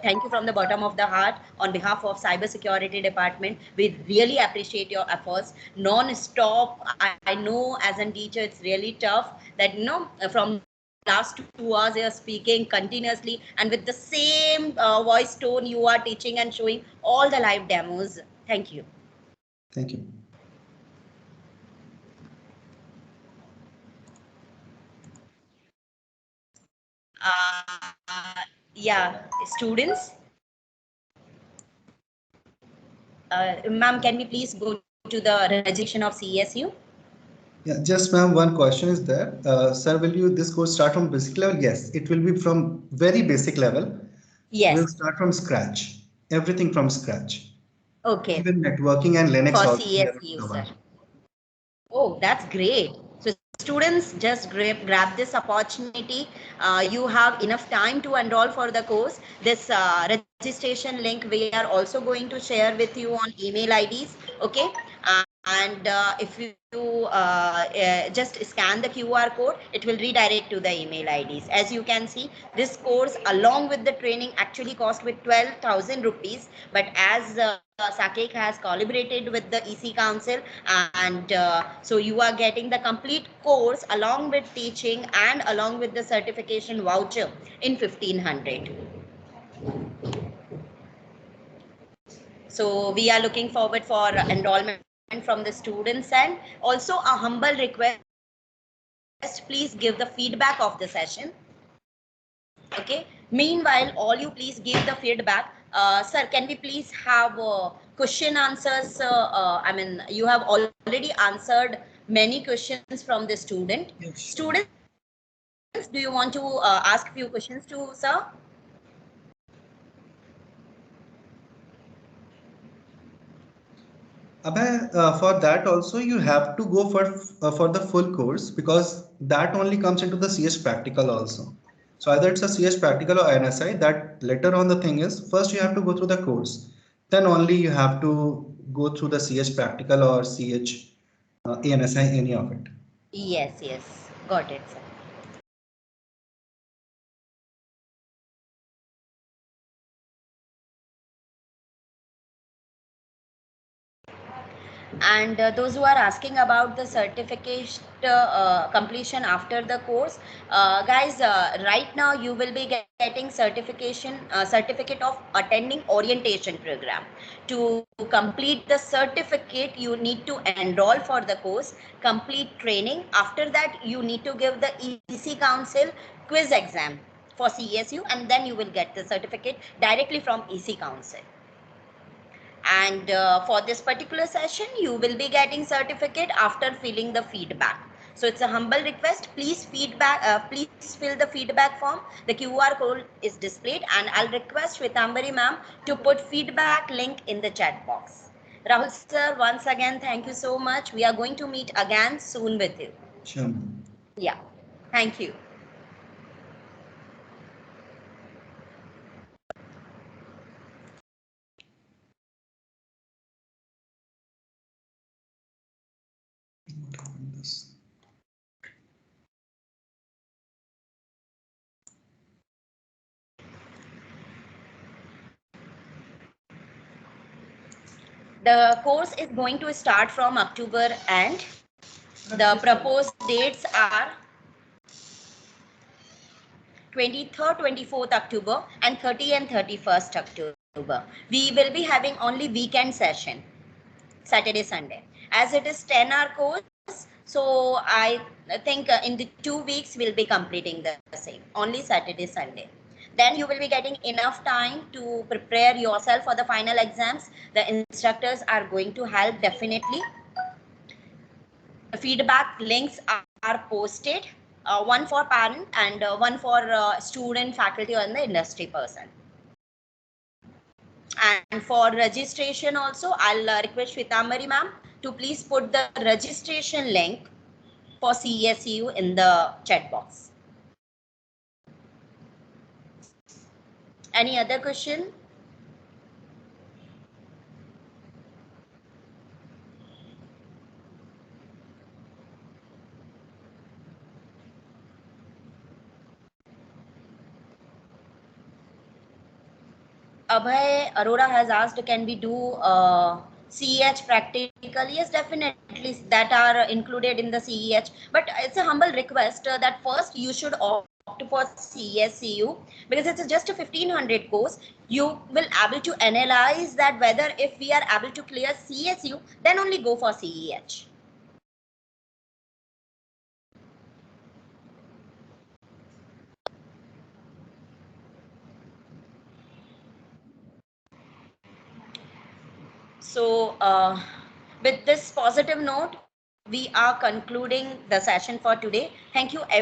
[SPEAKER 1] thank you from the bottom of the heart on behalf of Cybersecurity Department. We really appreciate your efforts. Non-stop, I know as a teacher, it's really tough that, you know, from last 2 hours you are speaking continuously and with the same voice tone you are teaching and showing all the live demos. Thank you.
[SPEAKER 4] Thank you.
[SPEAKER 1] Yeah, students. Ma'am, can we please go to the registration of CSU?
[SPEAKER 4] Yeah, just ma'am, one question is there. Sir, will you this course start from basic level? Yes, it will be from very basic level.
[SPEAKER 1] Yes.
[SPEAKER 4] We'll start from scratch. Everything from scratch.
[SPEAKER 1] Okay.
[SPEAKER 4] Even networking and Linux
[SPEAKER 1] for
[SPEAKER 4] also.
[SPEAKER 1] CSU, sir. Oh, that's great. So students, just grab this opportunity. You have enough time to enroll for the course. This registration link we are also going to share with you on email IDs. Okay. And if you just scan the QR code, it will redirect to the email IDs. As you can see, this course along with the training actually cost with 12,000 rupees. But as Saket has collaborated with the EC Council, and so you are getting the complete course along with teaching and along with the certification voucher in 1,500. So we are looking forward for enrollment from the students, and also a humble request, please give the feedback of the session. Okay, meanwhile all you please give the feedback. Sir, can we please have question answers? I mean, you have already answered many questions from the student. Yes. Students, do you want to ask few questions to sir?
[SPEAKER 4] Abhay, for that also you have to go for the full course, because that only comes into the CS practical also. So either it's a CS practical or NSI. That later on the thing is, first you have to go through the course, then only you have to go through the CS practical or CH ANSI, any of it.
[SPEAKER 1] Yes, yes, got it, sir. And those who are asking about the certificate completion after the course, guys, right now you will be getting certificate of attending orientation program. To complete the certificate, you need to enroll for the course, complete training. After that, you need to give the EC Council quiz exam for CSU, and then you will get the certificate directly from EC Council. And for this particular session, you will be getting certificate after filling the feedback. So it's a humble request, please please fill the feedback form. The QR code is displayed, and I'll request Shwetambari ma'am to put feedback link in the chat box. Rahul sir, once again, thank you so much. We are going to meet again soon with you.
[SPEAKER 4] Sure.
[SPEAKER 1] Yeah, thank you.
[SPEAKER 4] What happened this?
[SPEAKER 1] The course is going to start from October, and the proposed dates are 23rd, 24th October and 30th and 31st October. We will be having only weekend session, Saturday, Sunday. As it is 10-hour course, so I think in the 2 weeks we'll be completing the same, only Saturday, Sunday. Then you will be getting enough time to prepare yourself for the final exams. The instructors are going to help definitely. The feedback links are posted, one for parent and one for student, faculty, and the industry person. And for registration also, I'll request Shwetambari ma'am to please put the registration link for CSU in the chat box. Any other question? Abhay Arora has asked, can we do CEH practical? Yes, definitely, that are included in the CEH. But it's a humble request that first you should opt for CSCU, because it's just a 1500 course. You will able to analyze that whether if we are able to clear CSU, then only go for CEH. So with this positive note, we are concluding the session for today. Thank you, everyone.